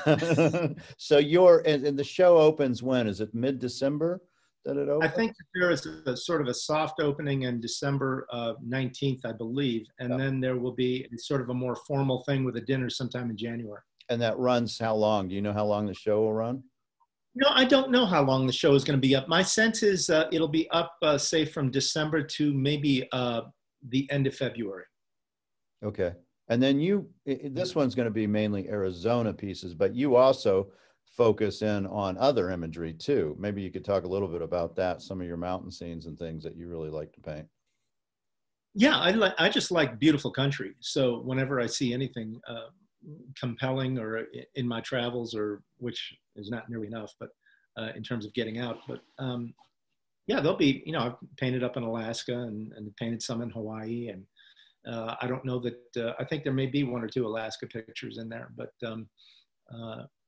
So and the show opens when? Is it mid-December that it opens? I think there is a sort of a soft opening in December 19th, I believe. And then there will be sort of a more formal thing with a dinner sometime in January. And that runs how long? Do you know how long the show will run? No, I don't know how long the show is going to be up. My sense is it'll be up, say, from December to maybe the end of February. Okay. And then this one's going to be mainly Arizona pieces, but you also focus in on other imagery too. Maybe you could talk a little bit about that, some of your mountain scenes and things that you really like to paint. Yeah, I just like beautiful country. So whenever I see anything compelling or in my travels, or which is not nearly enough, but in terms of getting out, but there'll be, I've painted up in Alaska and painted some in Hawaii, and I don't know that I think there may be one or two Alaska pictures in there, but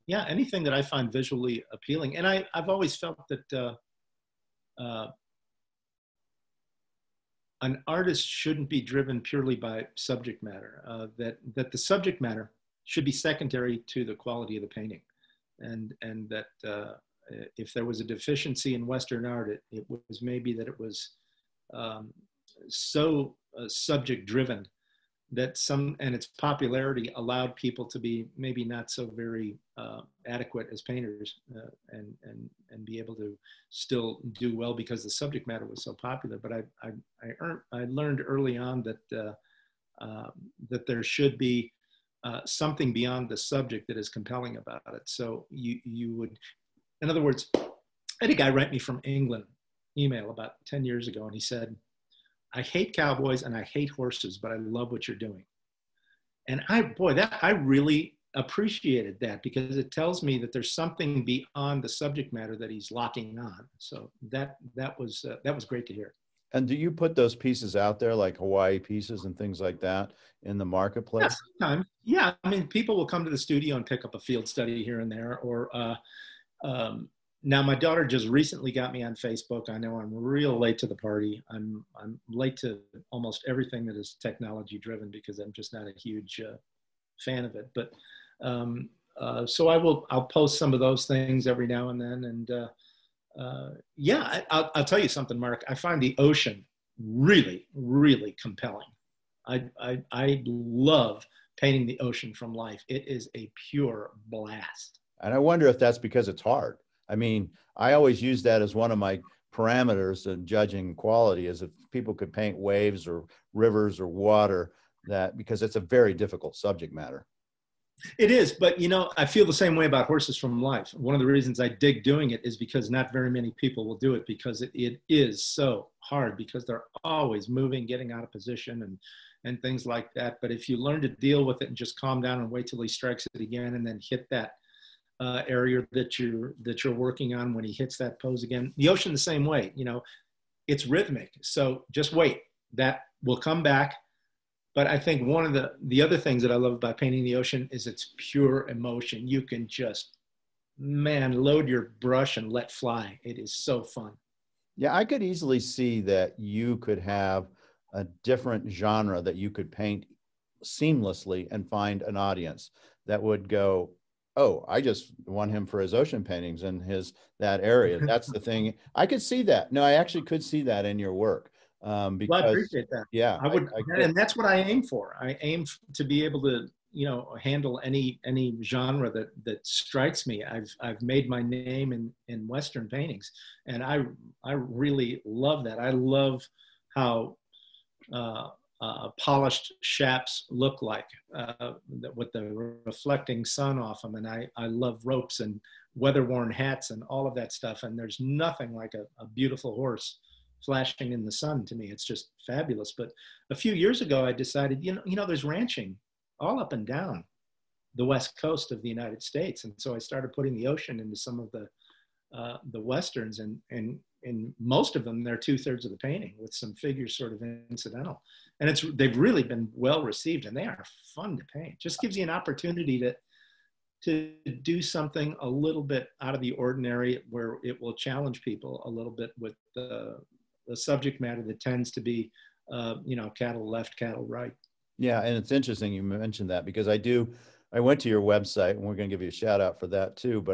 anything that I find visually appealing. And I've always felt that an artist shouldn't be driven purely by subject matter, that the subject matter should be secondary to the quality of the painting. And that if there was a deficiency in Western art, it was maybe that it was so subject driven that and its popularity allowed people to be maybe not so very adequate as painters and be able to still do well because the subject matter was so popular. But I learned early on that that there should be something beyond the subject that is compelling about it. So you would, in other words, I had a guy write me from England email about 10 years ago, and he said, I hate cowboys and I hate horses, but I love what you're doing. And I really appreciated that, because it tells me that there's something beyond the subject matter that he's locking on. So that was great to hear. And do you put those pieces out there, like Hawaii pieces and things like that, in the marketplace? Yeah, sometimes. Yeah, I mean, people will come to the studio and pick up a field study here and there. Or now my daughter just recently got me on Facebook. I know I'm real late to the party. I'm late to almost everything that is technology driven, because I'm just not a huge fan of it. But so I'll post some of those things every now and then. And I'll tell you something, Mark. I find the ocean really, really compelling. I love painting the ocean from life. It is a pure blast. And I wonder if that's because it's hard. I mean, I always use that as one of my parameters in judging quality, is if people could paint waves or rivers or water, because it's a very difficult subject matter. It is, but I feel the same way about horses from life. One of the reasons I dig doing it is because not very many people will do it, because it is so hard, because they're always moving, getting out of position, and things like that. But if you learn to deal with it and just calm down and wait till he strikes it again, and then hit that area that you're working on when he hits that pose again. The ocean the same way, you know, it's rhythmic. So just wait, that will come back. But I think one of the other things that I love about painting the ocean is its pure emotion. You can just, man, load your brush and let fly. It is so fun. Yeah, I could easily see that you could have a different genre that you could paint seamlessly and find an audience that would go, oh, I just want him for his ocean paintings and that area. That's the thing. I could see that. No, I actually could see that in your work. Because, well, I appreciate that. Yeah, I would, and that's what I aim for. I aim to be able to, you know, handle any genre that strikes me. I've made my name in Western paintings, and I really love that. I love how polished chaps look like with the reflecting sun off them, and I love ropes and weather-worn hats and all of that stuff. And there's nothing like a beautiful horse flashing in the sun. To me, it's just fabulous. But a few years ago, I decided, you know, there's ranching all up and down the west coast of the United States, and so I started putting the ocean into some of the westerns, and most of them, they're 2/3 of the painting, with some figures sort of incidental. And they've really been well received, and they are fun to paint. Just gives you an opportunity to do something a little bit out of the ordinary, where it will challenge people a little bit with the subject matter that tends to be, you know, cattle left, cattle right. Yeah, and it's interesting you mentioned that, because I went to your website, and we're going to give you a shout out for that too.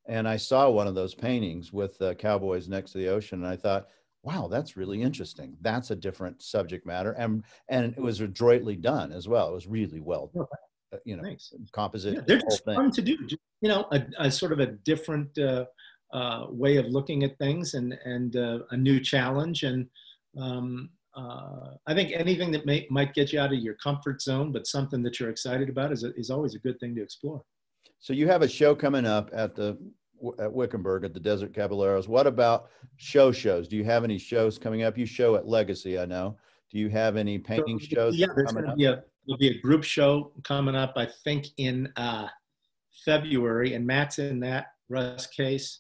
And I saw one of those paintings with cowboys next to the ocean, and I thought, wow, that's really interesting. That's a different subject matter, and it was adroitly done as well. It was really well, you know, Thanks. composition. Yeah, they're just fun to do. You know, a sort of a different way of looking at things, and a new challenge. And I think anything that might get you out of your comfort zone, but something that you're excited about, is always a good thing to explore. So you have a show coming up at Wickenburg at the Desert Caballeros. What about shows? Do you have any shows coming up? You show at Legacy, I know. Do you have any painting shows? Yeah, there's going to be there'll be a group show coming up, I think, in February, and Matt's in that. Russ Case,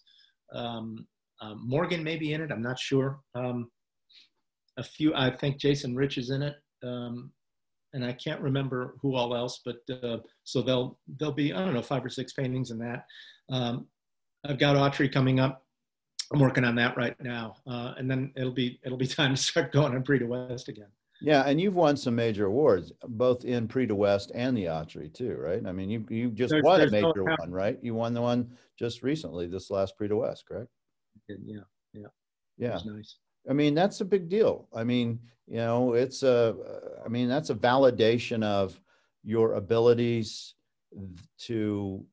Morgan may be in it. I'm not sure. I think Jason Rich is in it. And I can't remember who all else, but so there'll be, I don't know, 5 or 6 paintings in that. I've got Autry coming up. I'm working on that right now, and then it'll be time to start going on Prix de West again. Yeah, and you've won some major awards, both in Prix de West and the Autry too, right? I mean, you just won a major one, right? You won the one just recently, this last Prix de West, correct? Yeah. Yeah. That's nice. I mean, that's a big deal. I mean, you know, that's a validation of your abilities to,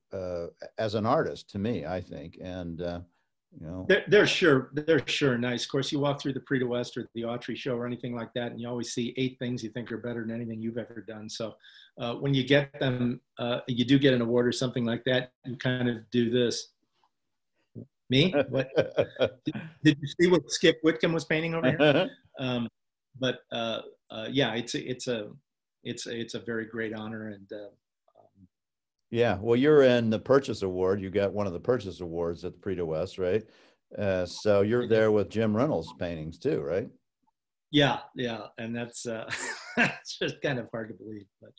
as an artist, to me, I think. And, you know, they're sure nice. Of course, you walk through the Prix de West or the Autry show or anything like that, and you always see 8 things you think are better than anything you've ever done. So when you get them, you do get an award or something like that, you kind of do this. Me? What? Did you see what Skip Whitcomb was painting over here? Yeah, it's a very great honor. And yeah, well, you're in the Purchase Award. You got one of the Purchase Awards at the Prix de West, right? So you're there with Jim Reynolds' paintings too, right? Yeah, and that's it's just kind of hard to believe. But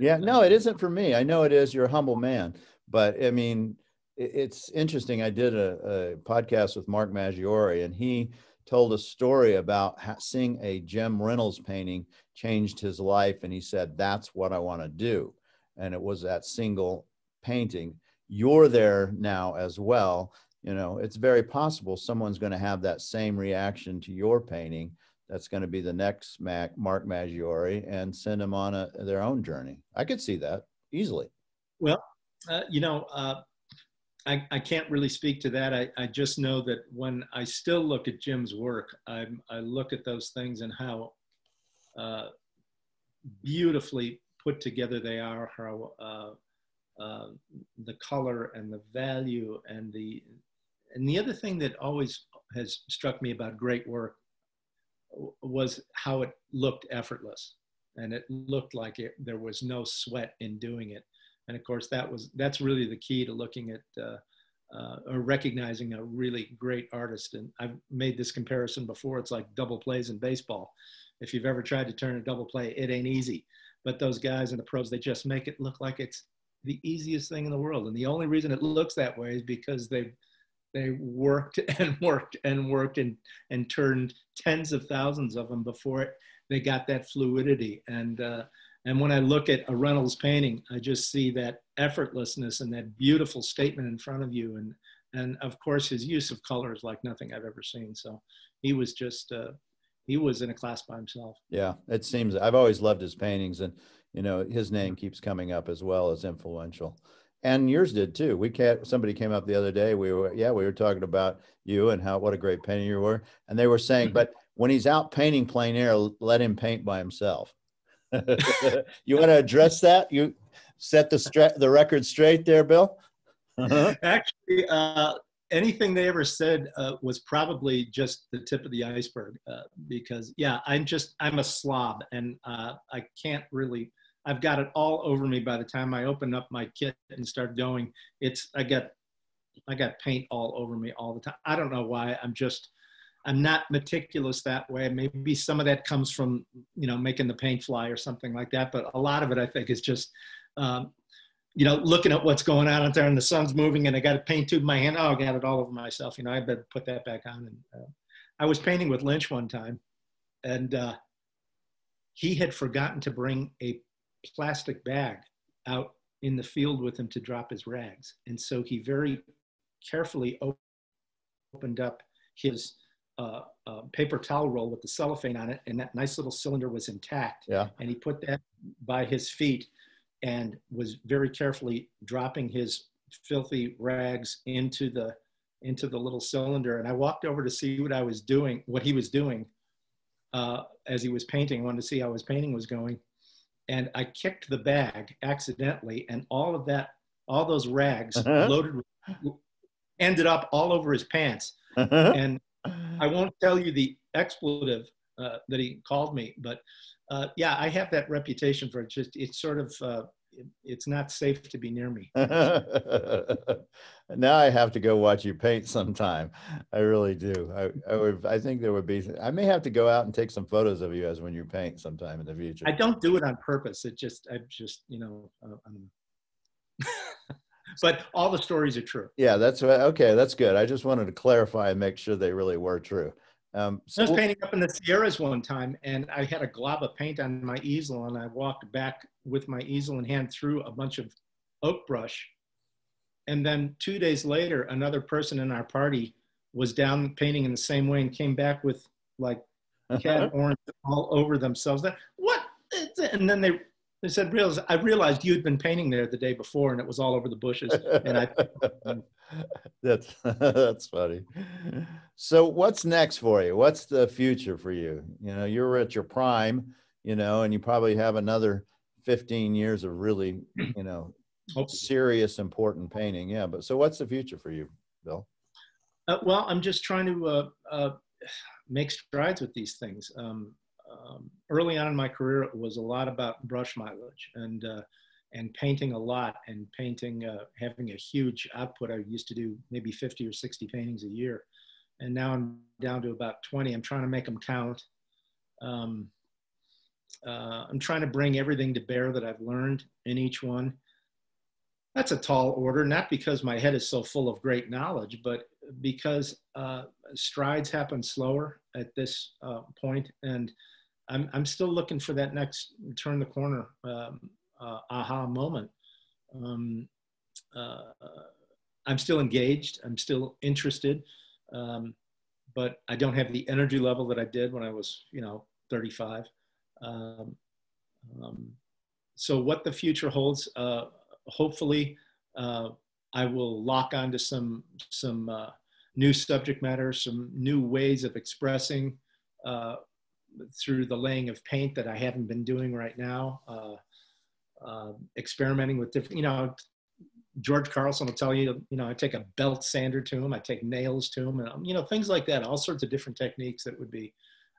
yeah, no, it isn't for me. I know it is. You're a humble man, but I mean, it's interesting. I did a podcast with Mark Maggiore, and he told a story about seeing a Jim Reynolds painting changed his life, and he said, "That's what I want to do." And it was that single painting. You're there now as well. You know, it's very possible someone's going to have that same reaction to your painting. That's going to be the next Mark Maggiore, and send them on their own journey. I could see that easily. Well, you know, I can't really speak to that. I just know that when I still look at Jim's work, I look at those things and how beautifully put together they are, how the color and the value and the other thing that always has struck me about great work was how it looked effortless. and it looked like there was no sweat in doing it. And of course, that's really the key to looking at or recognizing a really great artist. And I've made this comparison before. It's like double plays in baseball. If you've ever tried to turn a double play, it ain't easy. But those guys in the pros, they just make it look like it's the easiest thing in the world. And the only reason it looks that way is because they worked and worked and worked and turned tens of thousands of them before they got that fluidity. And when I look at a Reynolds painting, I just see that effortlessness and that beautiful statement in front of you. And of course, his use of color is like nothing I've ever seen. So he was just, he was in a class by himself. Yeah, it seems. I've always loved his paintings, and his name keeps coming up as well as influential. And yours did too. Somebody came up the other day. We were talking about you and what a great painter you were, and they were saying, but when he's out painting plein air, let him paint by himself. You want to address that? You set the record straight there, Bill? Actually, anything they ever said was probably just the tip of the iceberg, because I'm a slob, and I can't really, I've got it all over me. By the time I open up my kit and start going, I got paint all over me all the time. I don't know why. I'm not meticulous that way. Maybe some of that comes from, making the paint fly or something like that. But a lot of it, I think, is just, looking at what's going on out there and the sun's moving and I got a paint tube in my hand. Oh, I got it all over myself. I better put that back on. And I was painting with Lynch one time, and he had forgotten to bring a plastic bag out in the field with him to drop his rags. And so he very carefully opened up his paper towel roll with the cellophane on it, and that nice little cylinder was intact. Yeah. And he put that by his feet and was very carefully dropping his filthy rags into the little cylinder. And I walked over to see what he was doing as he was painting. I wanted to see how his painting was going. And I kicked the bag accidentally, and all those rags loaded ended up all over his pants. And I won't tell you the expletive that he called me, but I have that reputation for it. It's sort of, it's not safe to be near me. Now I have to go watch you paint sometime. I really do. I think I may have to go out and take some photos of you when you paint sometime in the future. I don't do it on purpose. But all the stories are true. Yeah, okay. That's good. I just wanted to clarify and make sure they really were true. I was painting up in the Sierras one time, and I had a glob of paint on my easel, and I walked back with my easel in hand through a bunch of oak brush. And then 2 days later, another person in our party was down painting in the same way and came back with like cat orange all over themselves. What? And then they said, I realized you'd been painting there the day before, and it was all over the bushes. And that's funny. So what's next for you? What's the future for you? You're at your prime, and you probably have another 15 years of really, serious, important painting. Yeah. But so what's the future for you, Bill? Well, I'm just trying to make strides with these things. Early on in my career, it was a lot about brush mileage and painting a lot, and painting, having a huge output. I used to do maybe 50 or 60 paintings a year. And now I'm down to about 20. I'm trying to make them count. I'm trying to bring everything to bear that I've learned in each one. That's a tall order, not because my head is so full of great knowledge, but because strides happen slower at this point. And I'm still looking for that next turn the corner aha moment. I'm still engaged. I'm still interested, but I don't have the energy level that I did when I was, 35. So what the future holds, hopefully, I will lock onto some new subject matter, some new ways of expressing through the laying of paint that I haven't been doing right now. Experimenting with different, George Carlson will tell you, I take a belt sander to him, I take nails to him, and, things like that, all sorts of different techniques that would be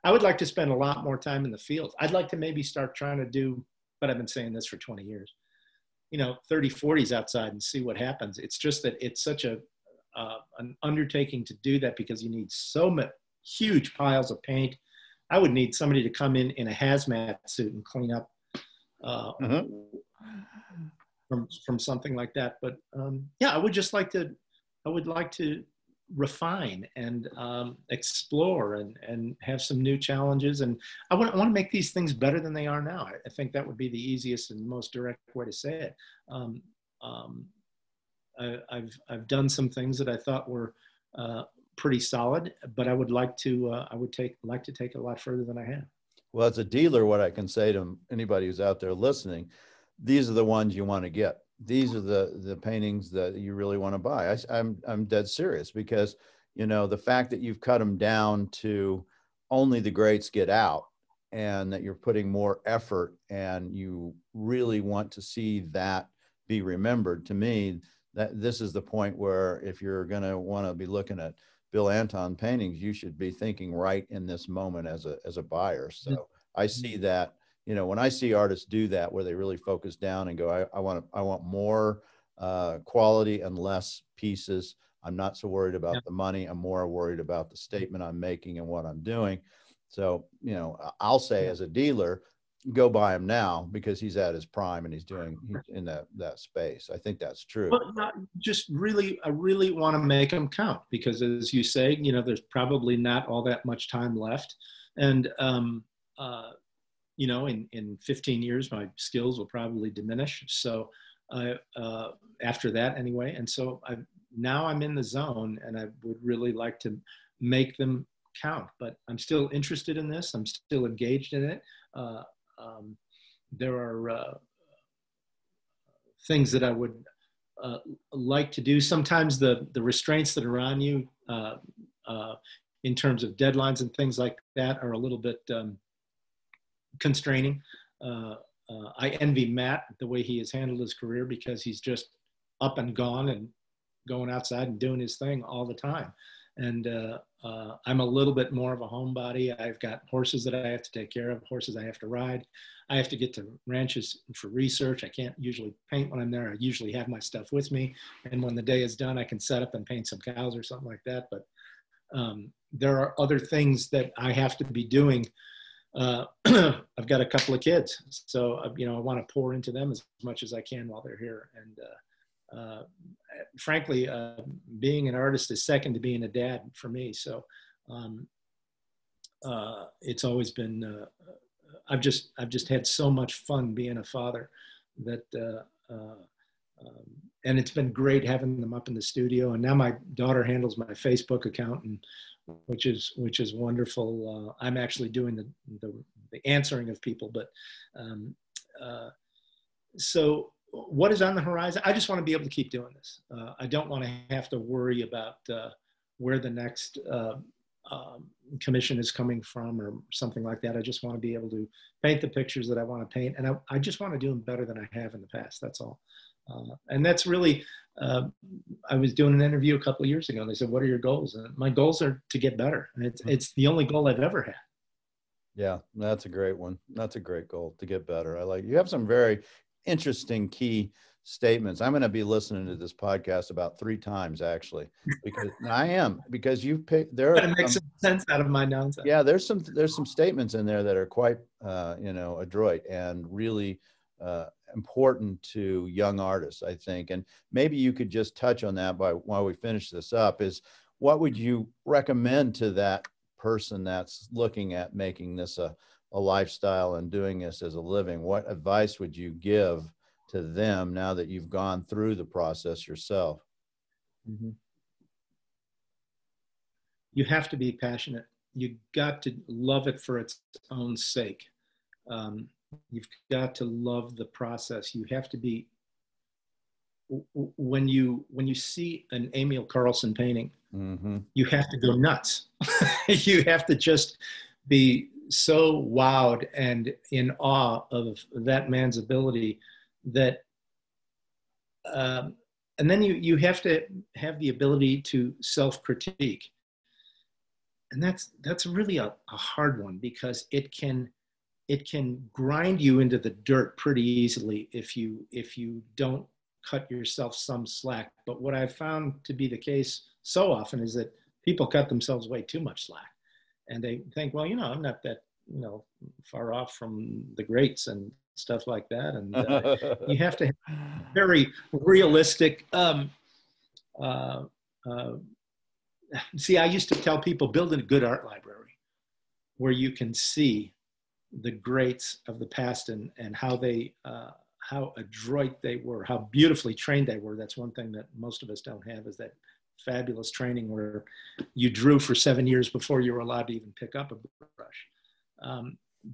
I would like to spend a lot more time in the field. I'd like to maybe start trying to do, but I've been saying this for 20 years, 30, 40s outside and see what happens. It's just that it's such an undertaking to do that because you need so much huge piles of paint. I would need somebody to come in a hazmat suit and clean up from something like that. But yeah, I would like to refine and explore and have some new challenges. And I want to make these things better than they are now. I think that would be the easiest and most direct way to say it. I've done some things that I thought were pretty solid, but I would like to like to take it a lot further than I have. Well, as a dealer, what I can say to anybody who's out there listening, these are the ones you want to get. These are the paintings that you really want to buy. I'm dead serious, because, the fact that you've cut them down to only the greats get out, and that you're putting more effort and you really want to see that be remembered, to me, that this is the point where if you're going to want to be looking at Bill Anton paintings, you should be thinking right in this moment as a buyer. So I see that, when I see artists do that, where they really focus down and go, I want more quality and less pieces. I'm not so worried about the money. I'm more worried about the statement I'm making and what I'm doing. So, I'll say as a dealer, go buy him now, because he's at his prime and he's in that space. I think that's true. Well, I really want to make them count, because as you say, there's probably not all that much time left. And, in 15 years, my skills will probably diminish. So after that anyway. And so now I'm in the zone, and I would really like to make them count, but I'm still interested in this. I'm still engaged in it. There are things that I would like to do. Sometimes the restraints that are on you in terms of deadlines and things like that are a little bit constraining. I envy Matt, the way he has handled his career, because he's just up and gone and going outside and doing his thing all the time. And I'm a little bit more of a homebody. I've got horses that I have to take care of, horses I have to ride. I have to get to ranches for research. I can't usually paint when I'm there. I usually have my stuff with me. And when the day is done, I can set up and paint some cows or something like that. But there are other things that I have to be doing. I've got a couple of kids, so I want to pour into them as much as I can while they're here. And frankly, being an artist is second to being a dad for me. So it's always been. I've just had so much fun being a father that, and it's been great having them up in the studio. And now my daughter handles my Facebook account, and which is wonderful. I'm actually doing the answering of people, but so what is on the horizon? I just want to be able to keep doing this. I don't want to have to worry about where the next commission is coming from or something like that. I just want to be able to paint the pictures that I want to paint, and I just want to do them better than I have in the past. That's all. And that's really, I was doing an interview a couple of years ago, and they said, what are your goals? And my goals are to get better. And it's the only goal I've ever had. Yeah, that's a great one. That's a great goal, to get better. You have some very interesting key statements. I'm going to be listening to this podcast about 3 times, actually, because you've picked, there to make some sense out of my nonsense. Yeah, there's some statements in there that are quite, adroit and really important to young artists, I think. And maybe you could just touch on that while we finish this up, is what would you recommend to that person that's looking at making this a lifestyle and doing this as a living? What advice would you give to them now that you've gone through the process yourself? Mm-hmm. You have to be passionate. You got to love it for its own sake. You've got to love the process. You have to be, when you see an Emil Carlsen painting, mm-hmm. you have to go nuts. You have to just be so wowed and in awe of that man's ability that, and then you have to have the ability to self-critique. and that's really a hard one, because it can grind you into the dirt pretty easily if you don't cut yourself some slack. But what I've found to be the case so often is that people cut themselves way too much slack, and they think, well, I'm not that, far off from the greats and stuff like that. And you have to have very realistic. See, I used to tell people, build a good art library where you can see the greats of the past, and how how adroit they were, how beautifully trained they were. That's one thing that most of us don't have, is that fabulous training where you drew for 7 years before you were allowed to even pick up a brush.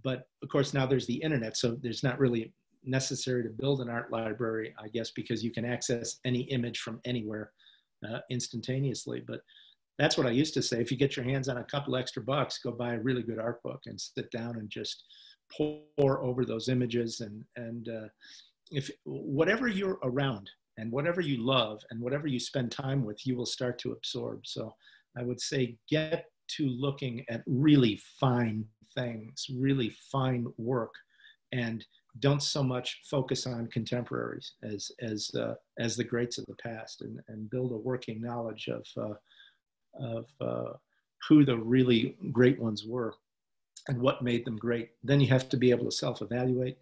But of course, now there's the internet, so there's not really necessary to build an art library, I guess, because you can access any image from anywhere instantaneously. But that's what I used to say. If you get your hands on a couple extra bucks, go buy a really good art book and sit down and just pour over those images. And if whatever you're around and whatever you love and whatever you spend time with, you will start to absorb. So I would say, get to looking at really fine things, really fine work, and don't so much focus on contemporaries as the greats of the past, and build a working knowledge of who the really great ones were and what made them great. Then you have to be able to self-evaluate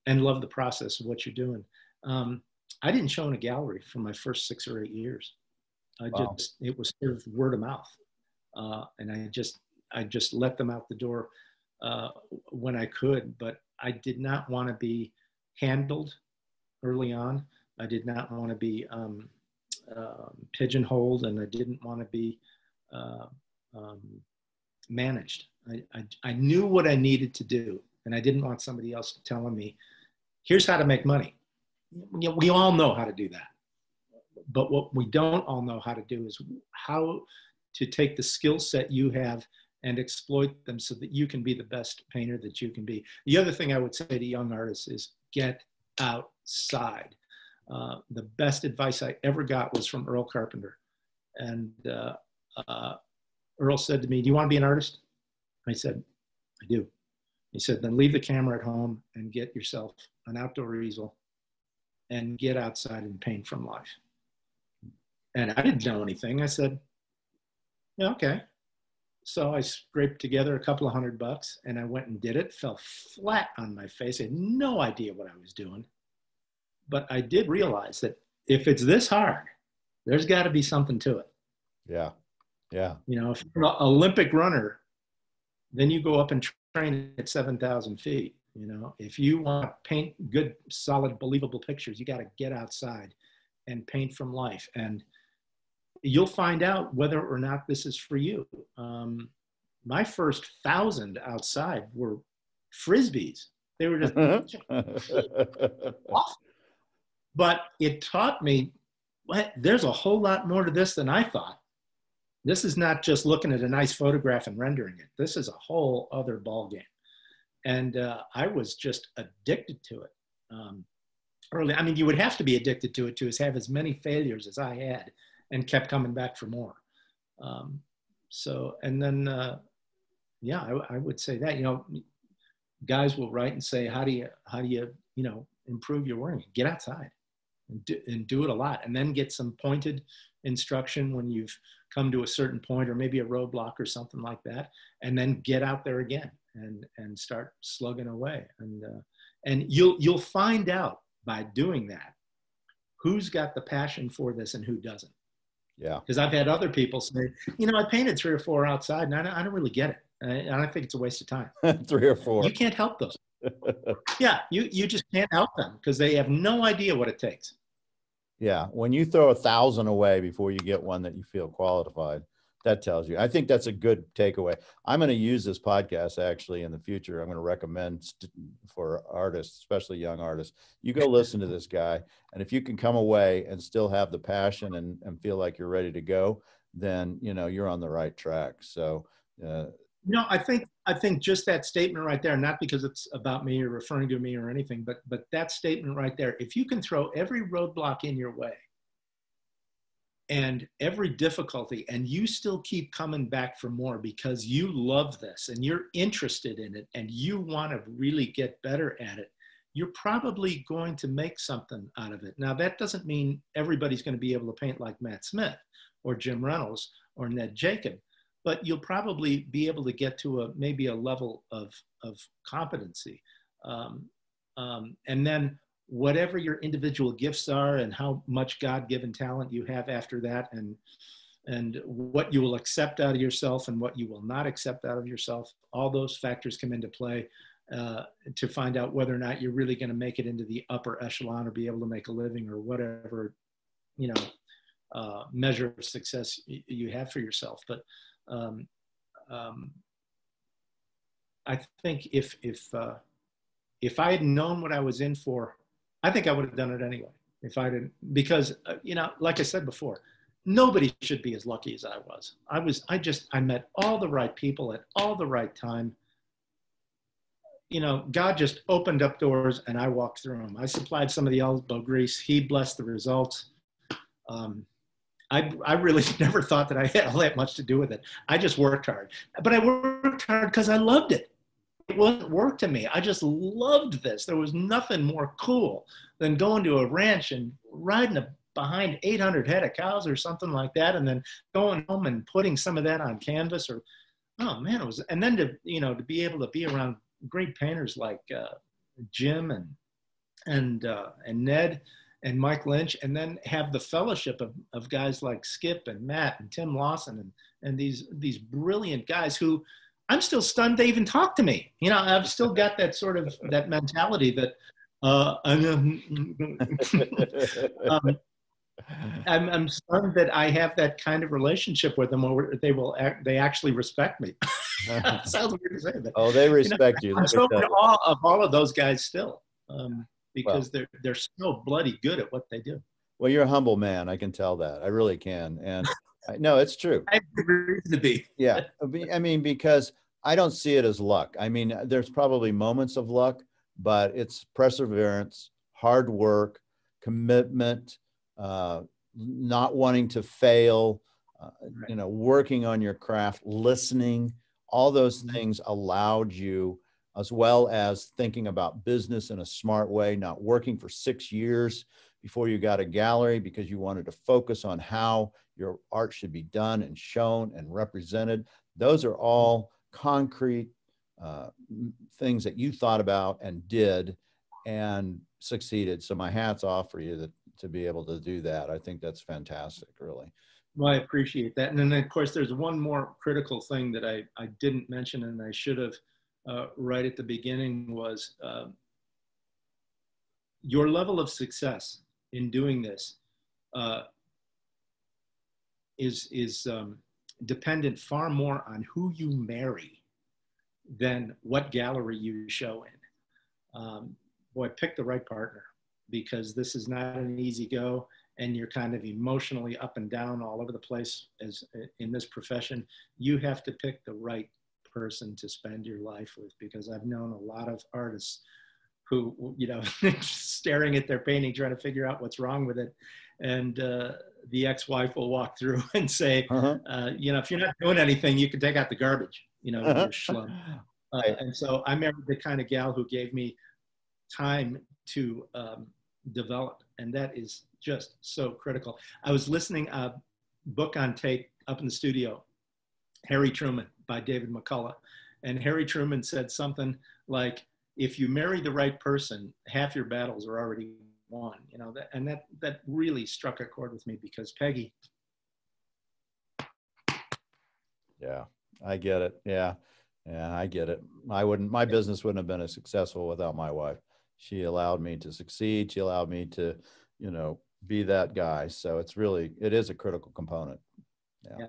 and love the process of what you're doing. I didn't show in a gallery for my first 6 or 8 years. Wow. It was sort of word of mouth. And I just let them out the door when I could, but I did not want to be handled early on. I did not want to be pigeonholed, and I didn't want to be managed. I knew what I needed to do, and I didn't want somebody else telling me, here's how to make money. We all know how to do that. But what we don't all know how to do is how to take the skill set you have and exploit them so that you can be the best painter that you can be. The other thing I would say to young artists is get outside. The best advice I ever got was from Earl Carpenter. And Earl said to me, do you want to be an artist? I said, I do. He said, then leave the camera at home and get yourself an outdoor easel and get outside and paint from life. And I didn't know anything. I said, yeah, okay. So I scraped together a couple of $100 and I went and did it. Fell flat on my face. I had no idea what I was doing. But I did realize that if it's this hard, there's got to be something to it. Yeah. Yeah. If you're an Olympic runner, then you go up and train at 7,000 feet. If you want to paint good, solid, believable pictures, you got to get outside and paint from life. And you'll find out whether or not this is for you. My first 1,000 outside were Frisbees. They were just awful. But it taught me, there's a whole lot more to this than I thought. This is not just looking at a nice photograph and rendering it. This is a whole other ballgame. And I was just addicted to it early. I mean, you would have to be addicted to it to have as many failures as I had and kept coming back for more. And then, I would say that, guys will write and say, how do you improve your work? Get outside and do it a lot, and then get some pointed instruction when you've come to a certain point or maybe a roadblock or something like that, and then get out there again and start slugging away. And you'll find out by doing that who's got the passion for this and who doesn't. Yeah. Because I've had other people say, I painted 3 or 4 outside and I don't really get it. And I think it's a waste of time. 3 or 4. You can't help those. Yeah, you just can't help them because they have no idea what it takes. Yeah, when you throw 1,000 away before you get one that you feel qualified, that tells you. I think that's a good takeaway. I'm going to use this podcast actually in the future. I'm going to recommend for artists, especially young artists, you go listen to this guy. And if you can come away and still have the passion and feel like you're ready to go, then, you're on the right track. So, I think just that statement right there, not because it's about me or referring to me or anything, but that statement right there, if you can throw every roadblock in your way and every difficulty, and you still keep coming back for more because you love this and you're interested in it and you want to really get better at it, you're probably going to make something out of it. Now, that doesn't mean everybody's going to be able to paint like Matt Smith or Jim Reynolds or Ned Jacob, but you'll probably be able to get to maybe a level of competency. And then whatever your individual gifts are and how much God-given talent you have after that, and what you will accept out of yourself and what you will not accept out of yourself, all those factors come into play to find out whether or not you're really going to make it into the upper echelon or be able to make a living or whatever, measure of success you have for yourself. But I think if I had known what I was in for, I think I would have done it anyway. If I didn't, because like I said before, nobody should be as lucky as I was. I met all the right people at all the right time. God just opened up doors and I walked through them. I supplied some of the elbow grease. He blessed the results. I really never thought that I had all that much to do with it. I just worked hard, but I worked hard because I loved it. It wasn't work to me. I just loved this. There was nothing more cool than going to a ranch and riding behind 800 head of cows or something like that, and then going home and putting some of that on canvas. Or, oh man, it was. And then to be able to be around great painters like Jim and Ned and Mike Lynch, and then have the fellowship of guys like Skip and Matt and Tim Lawson and these brilliant guys who I'm still stunned they even talk to me. I've still got that sort of that mentality that I'm stunned that I have that kind of relationship with them, where they actually respect me. Sounds weird to say that. Oh, they respect you. I'm so in awe of all of those guys still, because they're so bloody good at what they do. Well, you're a humble man. I can tell that. I really can. And no, it's true. I have reason to be. Yeah. I mean, because I don't see it as luck. I mean, there's probably moments of luck, but it's perseverance, hard work, commitment, not wanting to fail, working on your craft, listening. All those things allowed you, as well as thinking about business in a smart way, not working for 6 years before you got a gallery because you wanted to focus on how your art should be done and shown and represented. Those are all concrete things that you thought about and did and succeeded. So my hat's off for you to be able to do that. I think that's fantastic, really. Well, I appreciate that. And then, of course, there's one more critical thing that I didn't mention, and I should have right at the beginning, was your level of success in doing this is dependent far more on who you marry than what gallery you show in. Boy, pick the right partner, because this is not an easy go, and you're kind of emotionally up and down all over the place as in this profession. You have to pick the right person to spend your life with, because I've known a lot of artists who, staring at their painting, trying to figure out what's wrong with it. And the ex-wife will walk through and say, if you're not doing anything, you can take out the garbage, you're schlub. And so I married the kind of gal who gave me time to develop. And that is just so critical. I was listening a book on tape up in the studio, Harry Truman by David McCullough. And Harry Truman said something like, if you marry the right person, half your battles are already won, that really struck a chord with me, because Peggy. Yeah, I get it. Yeah, I get it. My business wouldn't have been as successful without my wife. She allowed me to succeed. She allowed me to, be that guy. So it is a critical component. Yeah.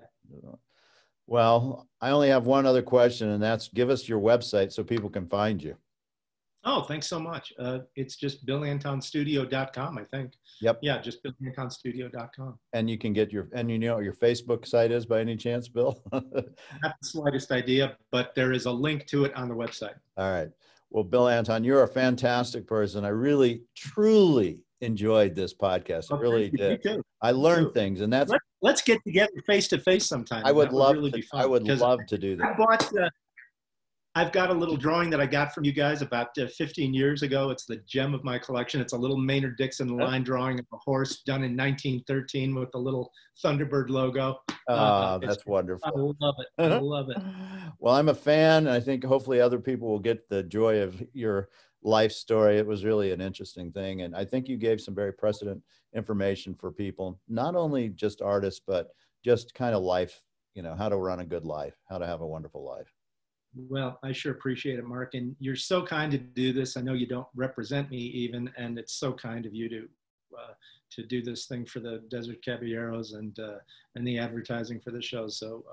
Well, I only have one other question, and that's, give us your website so people can find you. Oh, thanks so much. It's just BillAntonStudio.com, I think. Yep. Yeah, just BillAntonStudio.com. And you can get your Facebook site is by any chance, Bill? Not the slightest idea, but there is a link to it on the website. All right. Well, Bill Anton, you're a fantastic person. I really, truly enjoyed this podcast. I really did. I learned things, and that's let's get together face to face sometime. I would That would love really to. be fun. I would Because love to do I that. bought. I've got a little drawing that I got from you guys about 15 years ago. It's the gem of my collection. It's a little Maynard Dixon line drawing of a horse done in 1913 with the little Thunderbird logo. That's wonderful. I love it. I love it. Well, I'm a fan, and I think hopefully other people will get the joy of your life story. It was really an interesting thing, and I think you gave some very precedent information for people, not only just artists, but just kind of life, you know, how to run a good life, how to have a wonderful life. Well, I sure appreciate it, Mark. And you're so kind to do this. I know you don't represent me even, and it's so kind of you to do this thing for the Desert Caballeros and the advertising for the show. So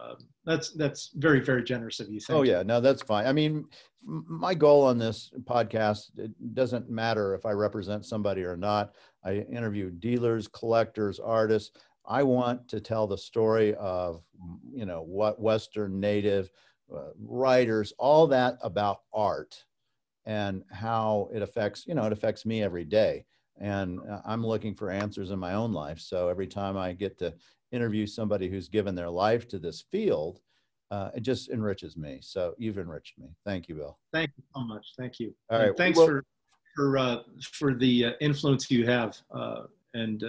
that's very, very generous of you. Thank you. Yeah, no, that's fine. I mean, my goal on this podcast, it doesn't matter if I represent somebody or not. I interview dealers, collectors, artists. I want to tell the story of, you know, what Western native writers, all that about art and how it affects, you know, it affects me every day. And I'm looking for answers in my own life. So every time I get to interview somebody who's given their life to this field, it just enriches me. So you've enriched me. Thank you, Bill. Thank you so much. Thank you. All right. And thanks for the influence you have and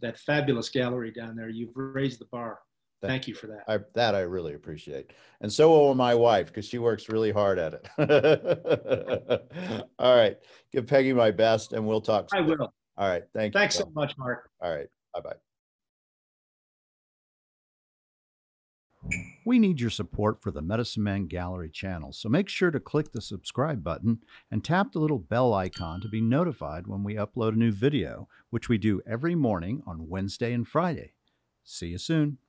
that fabulous gallery down there. You've raised the bar. Thank you for that. I really appreciate. And so will my wife, because she works really hard at it. All right. Give Peggy my best, and we'll talk soon. I will. All right. Thanks so much, Mark. All right. Bye-bye. We need your support for the Medicine Man Gallery channel, so make sure to click the subscribe button and tap the little bell icon to be notified when we upload a new video, which we do every morning on Wednesday and Friday. See you soon.